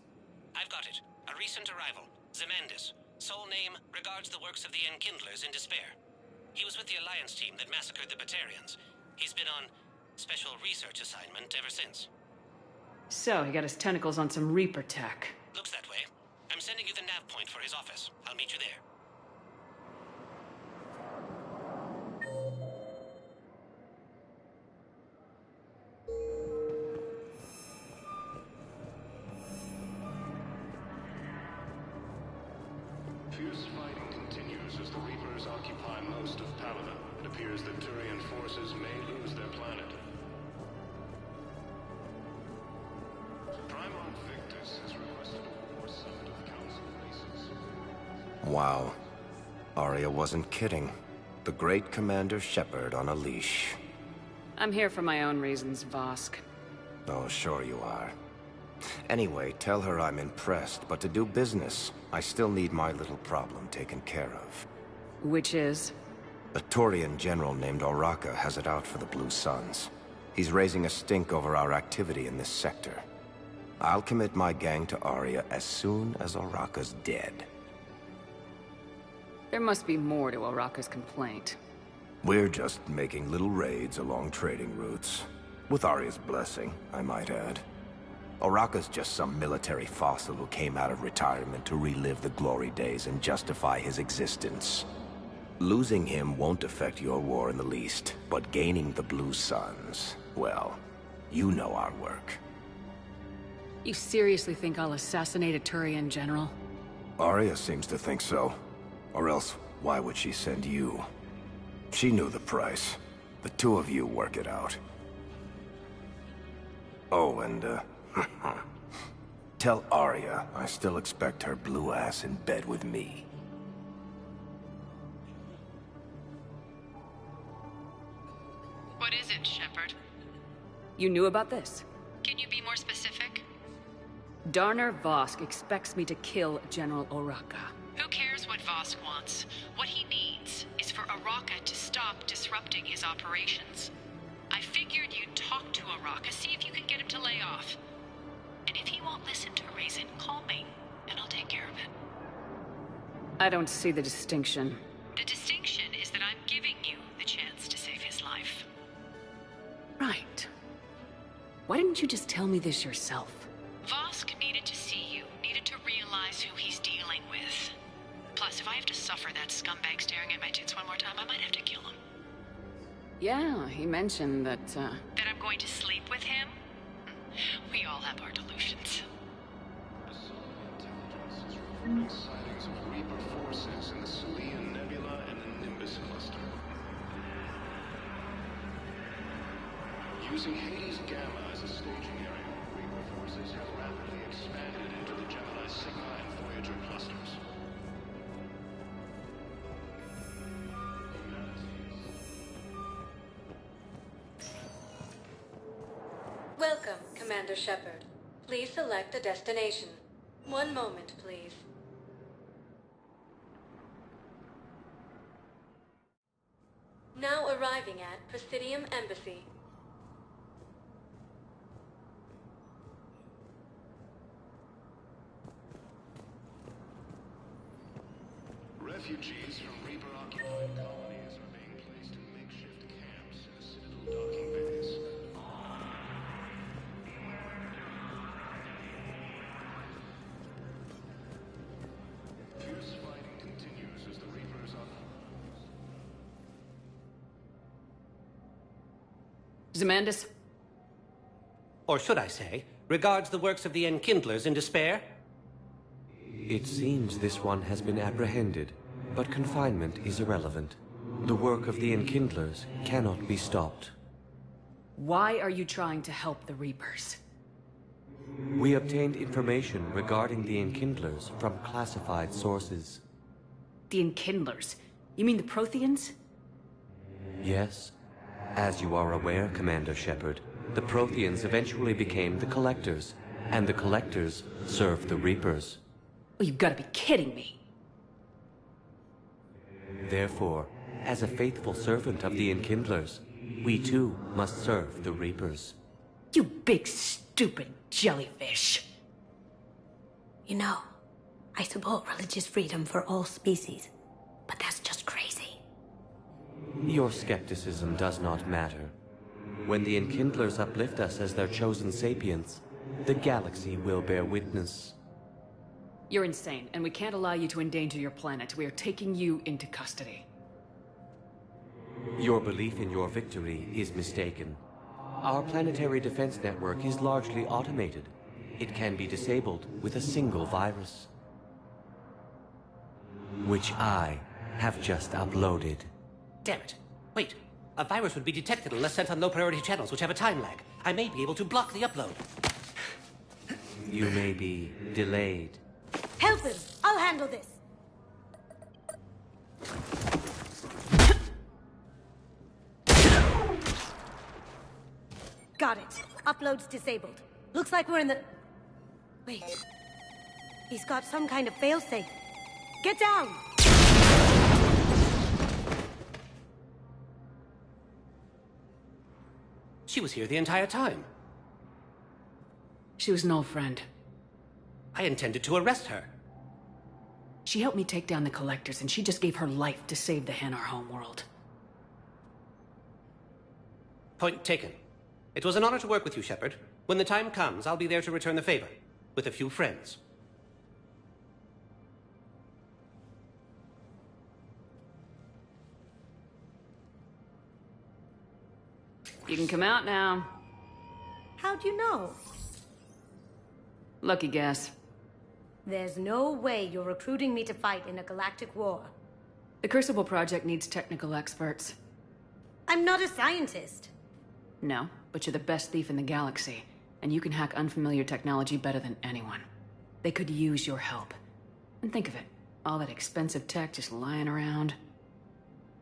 I've got it. A recent arrival. Zemandis. Soul name regards the works of the Enkindlers in despair. He was with the Alliance team that massacred the Batarians. He's been on special research assignment ever since. So, he got his tentacles on some Reaper tech. Looks that way. I'm sending you the nav point for his office. I'll meet you there. Fierce fighting continues as the Reapers occupy most of Palaven. It appears that Turian forces may lose their planet. Primarch Victus has requested a war summit of Council races. Wow. Arya wasn't kidding. The great Commander Shepard on a leash. I'm here for my own reasons, Vosk. Oh, sure you are. Anyway, tell her I'm impressed, but to do business, I still need my little problem taken care of. Which is? A Turian general named Oraka has it out for the Blue Suns. He's raising a stink over our activity in this sector. I'll commit my gang to Aria as soon as Oraka's dead. There must be more to Oraka's complaint. We're just making little raids along trading routes. With Aria's blessing, I might add. Oraka's just some military fossil who came out of retirement to relive the glory days and justify his existence. Losing him won't affect your war in the least, but gaining the Blue Suns, well, you know our work. You seriously think I'll assassinate a Turian general? Aria seems to think so. Or else, why would she send you? She knew the price. The two of you work it out. Oh, and, tell Aria I still expect her blue ass in bed with me. What is it, Shepard? You knew about this? Can you be more specific? Darner Vosk expects me to kill General Oraka. Who cares what Vosk wants? What he needs is for Oraka to stop disrupting his operations. I figured you'd talk to Oraka, see if you can get him to lay off. And if he won't listen to reason, call me, and I'll take care of it. I don't see the distinction. The distinction is that I'm giving you the chance to save his life. Right. Why didn't you just tell me this yourself? Vosk needed to see you, needed to realize who he's dealing with. Plus, if I have to suffer that scumbag staring at my tits one more time, I might have to kill him. Yeah, he mentioned that, That I'm going to sleep with him? We all have our delusions. Sightings of Reaper forces in the Celian Nebula and the Nimbus cluster. Using Hades Gamma as a staging area, Reaper forces have rapidly expanded into the Gemini Sigma and Voyager clusters. Welcome, Commander Shepard. Please select a destination. One moment, please. Now arriving at Presidium Embassy. Refugees from Reaper-occupied colonies are being placed in makeshift camps in the Citadel docking bays. Fierce fighting continues as the Reapers are... Zemandis? Or should I say, regards the works of the Enkindlers in despair? It seems this one has been apprehended, but confinement is irrelevant. The work of the Enkindlers cannot be stopped. why are you trying to help the Reapers? We obtained information regarding the Enkindlers from classified sources. The Enkindlers? You mean the Protheans? Yes. As you are aware, Commander Shepard, the Protheans eventually became the Collectors, and the Collectors served the Reapers. Oh, you've got to be kidding me. Therefore, as a faithful servant of the Enkindlers, we too must serve the Reapers. You big stupid jellyfish. You know, I support religious freedom for all species, but that's just crazy. Your skepticism does not matter. When the Enkindlers uplift us as their chosen sapients, the galaxy will bear witness. You're insane, and we can't allow you to endanger your planet. We are taking you into custody. Your belief in your victory is mistaken. Our planetary defense network is largely automated. It can be disabled with a single virus, which I have just uploaded. Damn it. Wait. A virus would be detected unless sent on low-priority channels, which have a time lag. I may be able to block the upload. You may be delayed. Help him! I'll handle this! Got it. Upload's disabled. Looks like we're in the... Wait. He's got some kind of failsafe. Get down! She was here the entire time. She was an old friend. I intended to arrest her. She helped me take down the Collectors, and she just gave her life to save the Hanar homeworld. Point taken. It was an honor to work with you, Shepard. When the time comes, I'll be there to return the favor. With a few friends. You can come out now. How'd you know? Lucky guess. There's no way you're recruiting me to fight in a galactic war. The Crucible Project needs technical experts. I'm not a scientist. No, but you're the best thief in the galaxy, and you can hack unfamiliar technology better than anyone. They could use your help. And think of it, all that expensive tech just lying around.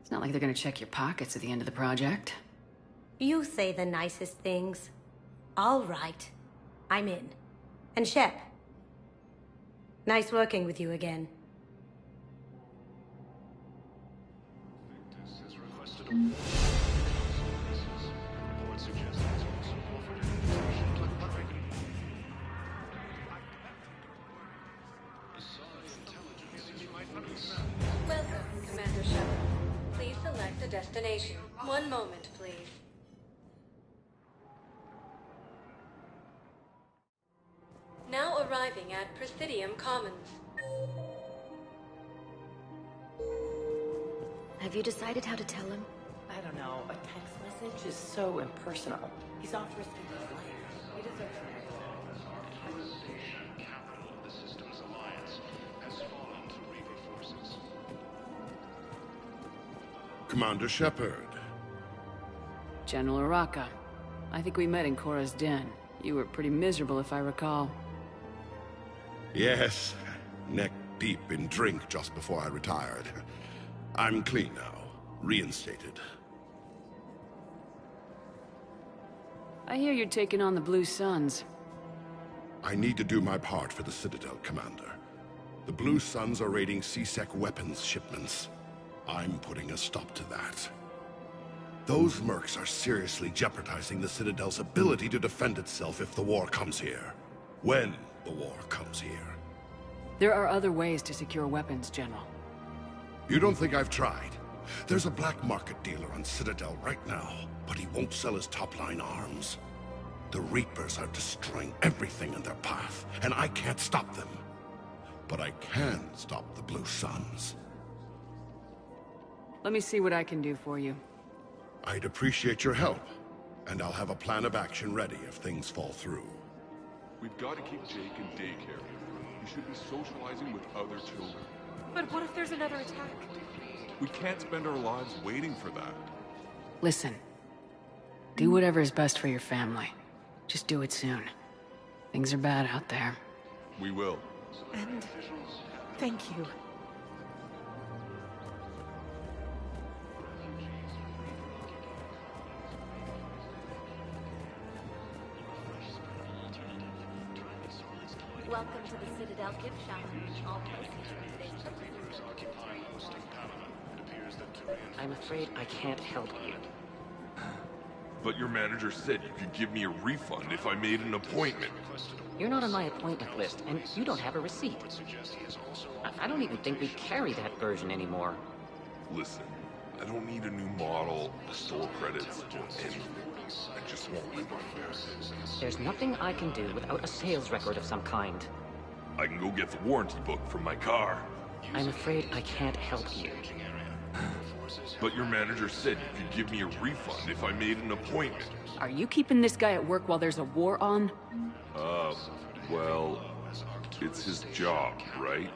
It's not like they're gonna check your pockets at the end of the project. You say the nicest things. All right. I'm in. And Shep. Nice working with you again. Welcome, Commander Shepard. Please select a destination. One moment, please. Now arriving at Presidium Commons. Have you decided how to tell him? I don't know. A text message is so impersonal. He's off risking his life. He deserves it. Capital of the Systems Alliance has fallen to Reaper forces. Commander Shepard. General Araka. I think we met in Korra's den. You were pretty miserable, if I recall. Yes, neck deep in drink just before I retired. I'm clean now, reinstated. I hear you're taking on the Blue Suns. I need to do my part for the Citadel, Commander. The Blue Suns are raiding CSEC weapons shipments. I'm putting a stop to that. Those mercs are seriously jeopardizing the Citadel's ability to defend itself if the war comes here. When the war comes here. There are other ways to secure weapons, General. You don't think I've tried? There's a black market dealer on Citadel right now, but he won't sell his top-line arms. The Reapers are destroying everything in their path, and I can't stop them. But I can stop the Blue Suns. Let me see what I can do for you. I'd appreciate your help, and I'll have a plan of action ready if things fall through. We've got to keep Jake in daycare. He should be socializing with other children. But what if there's another attack? We can't spend our lives waiting for that. Listen. Do whatever is best for your family. Just do it soon. Things are bad out there. We will. And thank you. Welcome to the Citadel gift shop. All proceeds from today's purchases. I'm afraid I can't help you. But your manager said you could give me a refund if I made an appointment. You're not on my appointment list, and you don't have a receipt. I don't even think we carry that version anymore. Listen, I don't need a new model, store credits, or anything. I just want my money back. There's nothing I can do without a sales record of some kind. I can go get the warranty book from my car. I'm afraid I can't help you. But your manager said you could give me a refund if I made an appointment. Are you keeping this guy at work while there's a war on? Well, it's his job, right?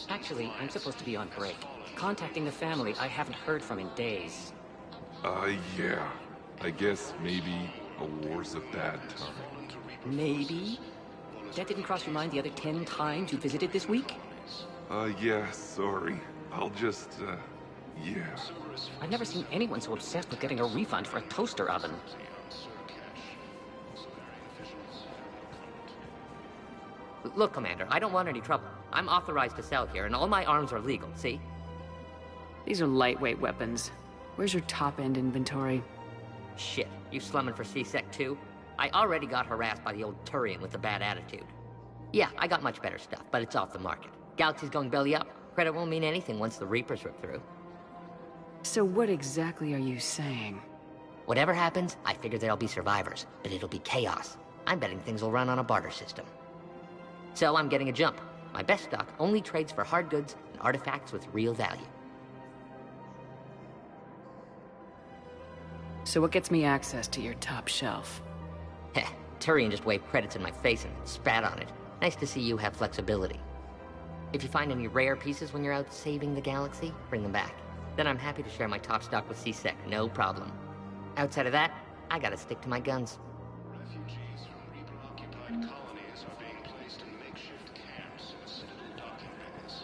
Actually, I'm supposed to be on break. Contacting the family I haven't heard from in days. Yeah. I guess maybe a war's a bad time. Maybe? That didn't cross your mind the other 10 times you visited this week? Yeah, sorry. I'll just, yeah. I've never seen anyone so obsessed with getting a refund for a toaster oven. Look, Commander, I don't want any trouble. I'm authorized to sell here, and all my arms are legal, see? These are lightweight weapons. Where's your top-end inventory? Shit, you slumming for C-Sec too? I already got harassed by the old Turian with the bad attitude. Yeah, I got much better stuff, but it's off the market. Galaxy's going belly up. Credit won't mean anything once the Reapers rip through. So what exactly are you saying? Whatever happens, I figure there'll be survivors, but it'll be chaos. I'm betting things will run on a barter system. So I'm getting a jump. My best stock only trades for hard goods and artifacts with real value. So what gets me access to your top shelf? Heh, Turian just waved credits in my face and spat on it. Nice to see you have flexibility. If you find any rare pieces when you're out saving the galaxy, bring them back. Then I'm happy to share my top stock with C-Sec, no problem. Outside of that, I gotta stick to my guns. Refugees from Reaper-occupied colonies are being placed in makeshift camps in Citadel docking bays.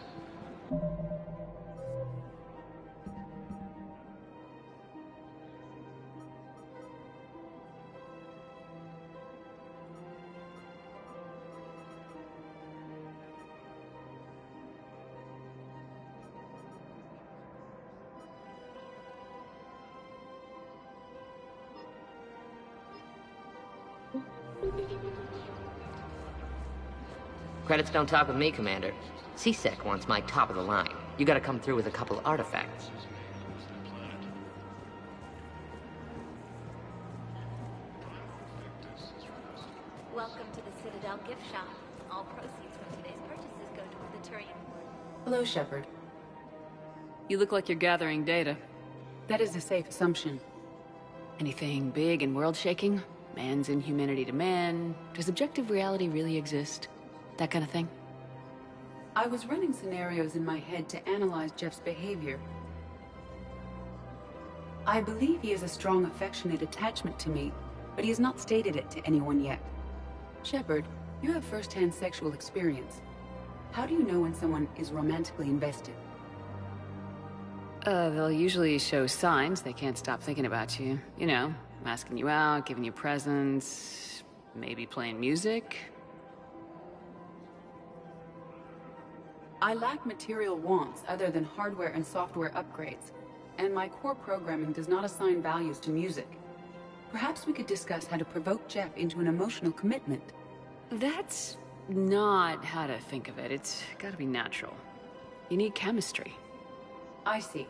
Credits don't talk with me, Commander. C-Sec wants my top of the line. You gotta come through with a couple artifacts. Welcome to the Citadel gift shop. All proceeds from today's purchases go toward the Turian. Hello, Shepard. You look like you're gathering data. That is a safe assumption. Anything big and world-shaking? Man's inhumanity to man? Does objective reality really exist? That kind of thing? I was running scenarios in my head to analyze Jeff's behavior. I believe he has a strong affectionate attachment to me, but he has not stated it to anyone yet. Shepard, you have first-hand sexual experience. How do you know when someone is romantically invested? They'll usually show signs they can't stop thinking about you. You know, asking you out, giving you presents, maybe playing music. I lack material wants other than hardware and software upgrades, and my core programming does not assign values to music. Perhaps we could discuss how to provoke Jeff into an emotional commitment. That's not how to think of it. It's gotta be natural. You need chemistry. I see.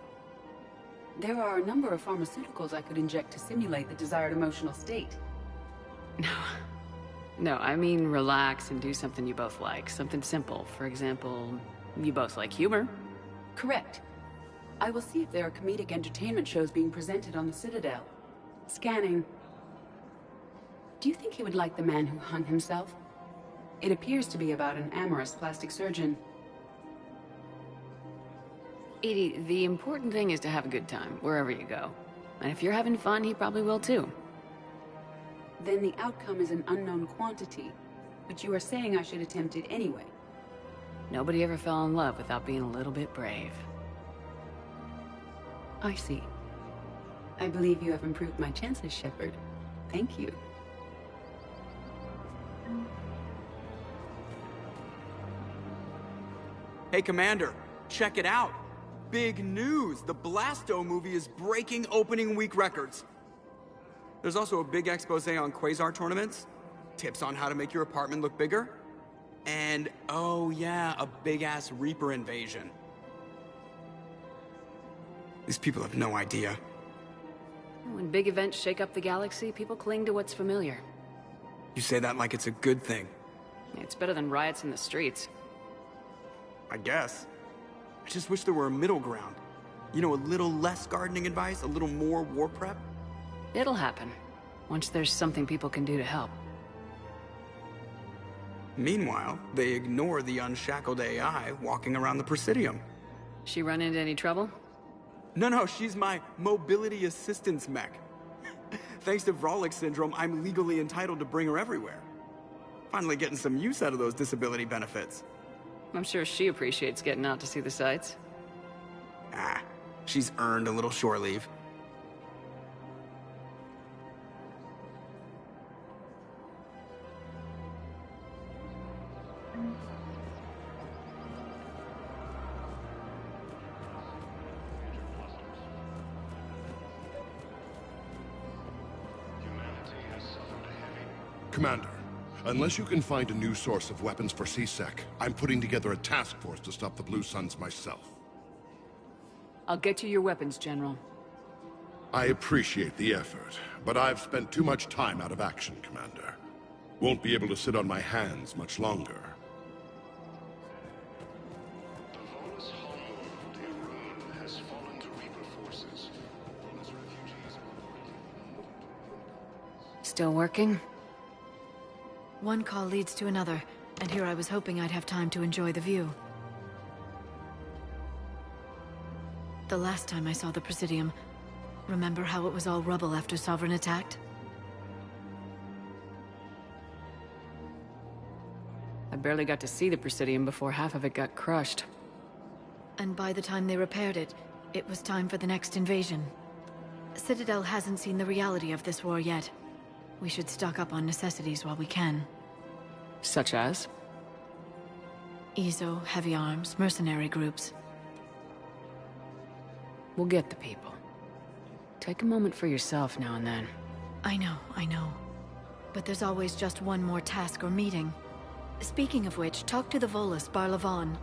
There are a number of pharmaceuticals I could inject to simulate the desired emotional state. No, I mean relax and do something you both like. Something simple. For example, you both like humor. Correct. I will see if there are comedic entertainment shows being presented on the Citadel. Scanning. Do you think he would like The Man Who Hung Himself? It appears to be about an amorous plastic surgeon. Edie, the important thing is to have a good time, wherever you go. And if you're having fun, he probably will too. Then the outcome is an unknown quantity, but you are saying I should attempt it anyway. Nobody ever fell in love without being a little bit brave. I see. I believe you have improved my chances, Shepard. Thank you. Hey, Commander, check it out. Big news! The Blasto movie is breaking opening week records. There's also a big expose on Quasar tournaments, tips on how to make your apartment look bigger, and, oh yeah, a big-ass Reaper invasion. These people have no idea. When big events shake up the galaxy, people cling to what's familiar. You say that like it's a good thing. It's better than riots in the streets. I guess. I just wish there were a middle ground. You know, a little less gardening advice, a little more war prep. It'll happen, once there's something people can do to help. Meanwhile, they ignore the unshackled AI walking around the Presidium. She run into any trouble? No, she's my mobility assistance mech. Thanks to Vrolic syndrome, I'm legally entitled to bring her everywhere. Finally getting some use out of those disability benefits. I'm sure she appreciates getting out to see the sights. Ah, she's earned a little shore leave. Commander, unless you can find a new source of weapons for C-Sec, I'm putting together a task force to stop the Blue Suns myself. I'll get you your weapons, General. I appreciate the effort, but I've spent too much time out of action, Commander. Won't be able to sit on my hands much longer. The Volus homeworld, Irun, has fallen to Reaper forces. Volus refugees Still working? One call leads to another, and here I was hoping I'd have time to enjoy the view. The last time I saw the Presidium, remember how it was all rubble after Sovereign attacked? I barely got to see the Presidium before half of it got crushed. And by the time they repaired it, it was time for the next invasion. Citadel hasn't seen the reality of this war yet. We should stock up on necessities while we can. Such as? EZO, heavy arms, mercenary groups. We'll get the people. Take a moment for yourself now and then. I know. But there's always just one more task or meeting. Speaking of which, talk to the Volus, Barlavan.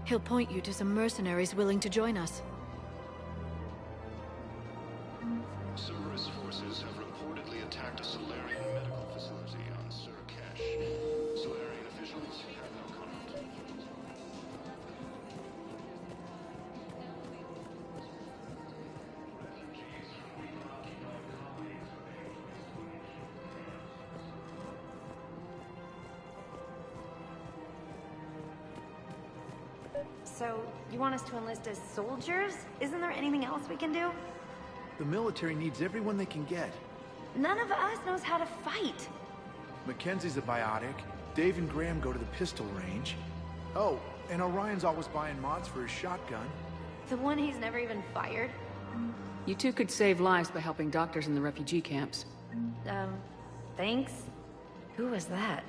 He'll point you to some mercenaries willing to join us. Cerberus forces have reportedly attacked a Solarian medical facility on Surkash. Solarian officials have no comment. So, you want us to enlist as soldiers? Isn't there anything else we can do? The military needs everyone they can get. None of us knows how to fight. Mackenzie's a biotic. Dave and Graham go to the pistol range. Oh, and Orion's always buying mods for his shotgun. The one he's never even fired? You two could save lives by helping doctors in the refugee camps. Thanks. Who was that?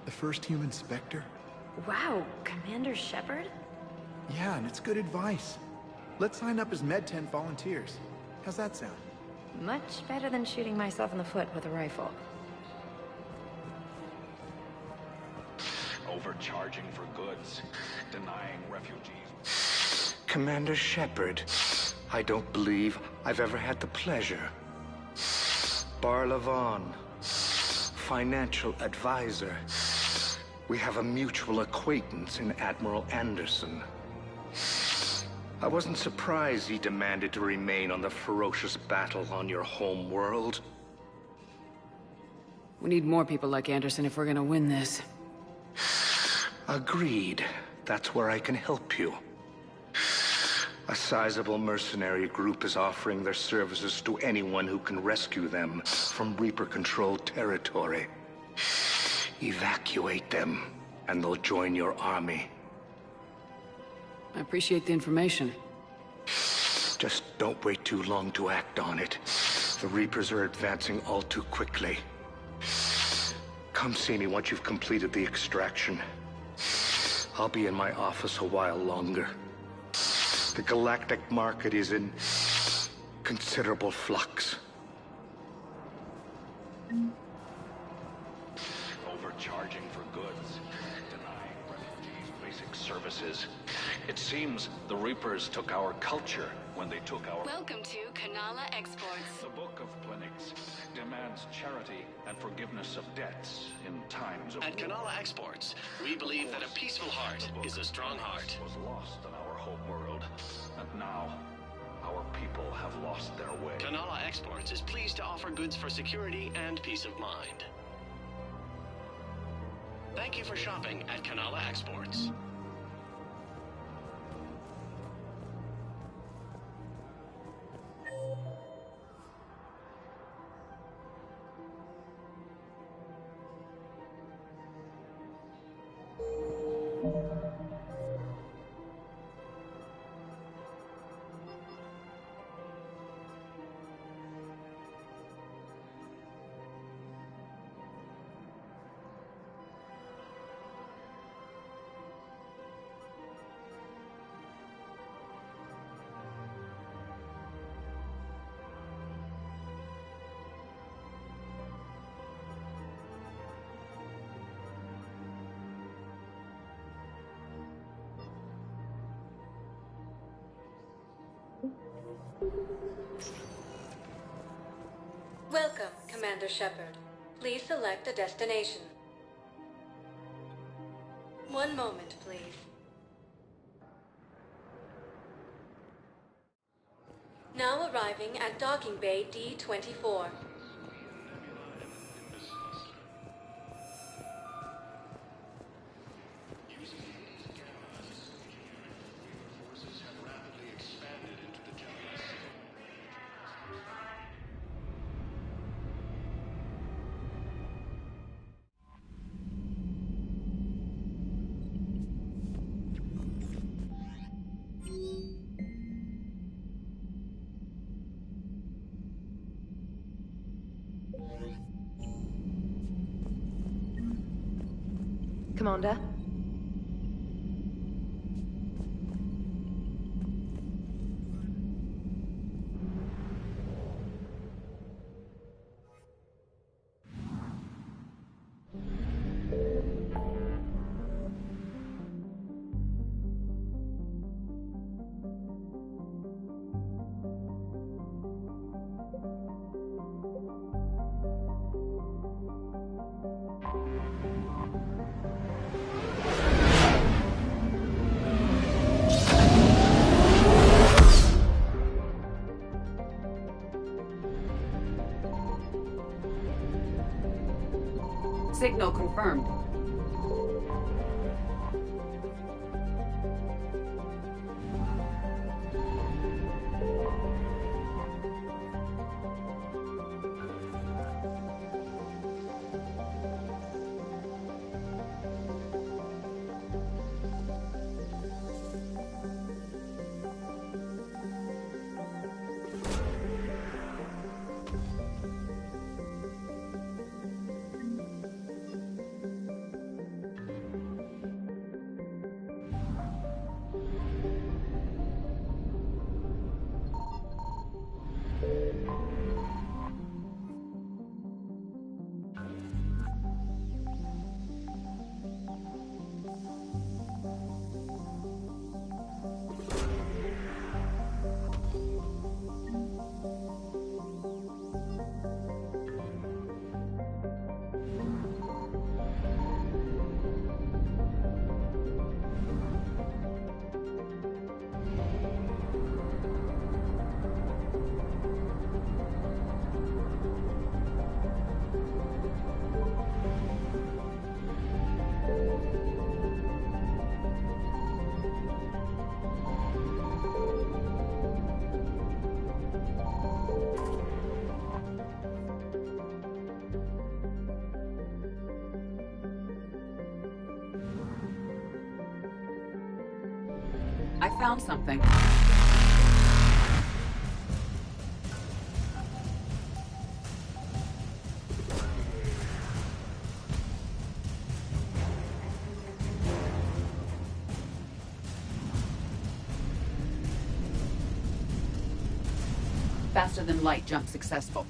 The first human Spectre? Wow, Commander Shepard? Yeah, and it's good advice. Let's sign up as Med-10 volunteers. How's that sound? Much better than shooting myself in the foot with a rifle. Overcharging for goods, denying refugees. Commander Shepard, I don't believe I've ever had the pleasure. Barlavan, financial advisor. We have a mutual acquaintance in Admiral Anderson. I wasn't surprised he demanded to remain on the ferocious battle on your home world. We need more people like Anderson if we're gonna win this. Agreed. That's where I can help you. A sizable mercenary group is offering their services to anyone who can rescue them from Reaper-controlled territory. Evacuate them, and they'll join your army. I appreciate the information. Just don't wait too long to act on it. The Reapers are advancing all too quickly. Come see me once you've completed the extraction. I'll be in my office a while longer. The galactic market is in considerable flux. Overcharging for goods, denying refugees basic services. It seems the Reapers took our culture when they took our... Welcome to Kanala Exports. The Book of Clinics demands charity and forgiveness of debts in times of At Kanala Exports, we believe that a peaceful heart is a strong heart. Was lost in our home world, and now our people have lost their way. Kanala Exports is pleased to offer goods for security and peace of mind. Thank you for shopping at Kanala Exports. Welcome, Commander Shepard. Please select a destination. One moment, please. Now arriving at Docking Bay D-24. Commander? Signal confirmed. I found something. Faster than light jump successful.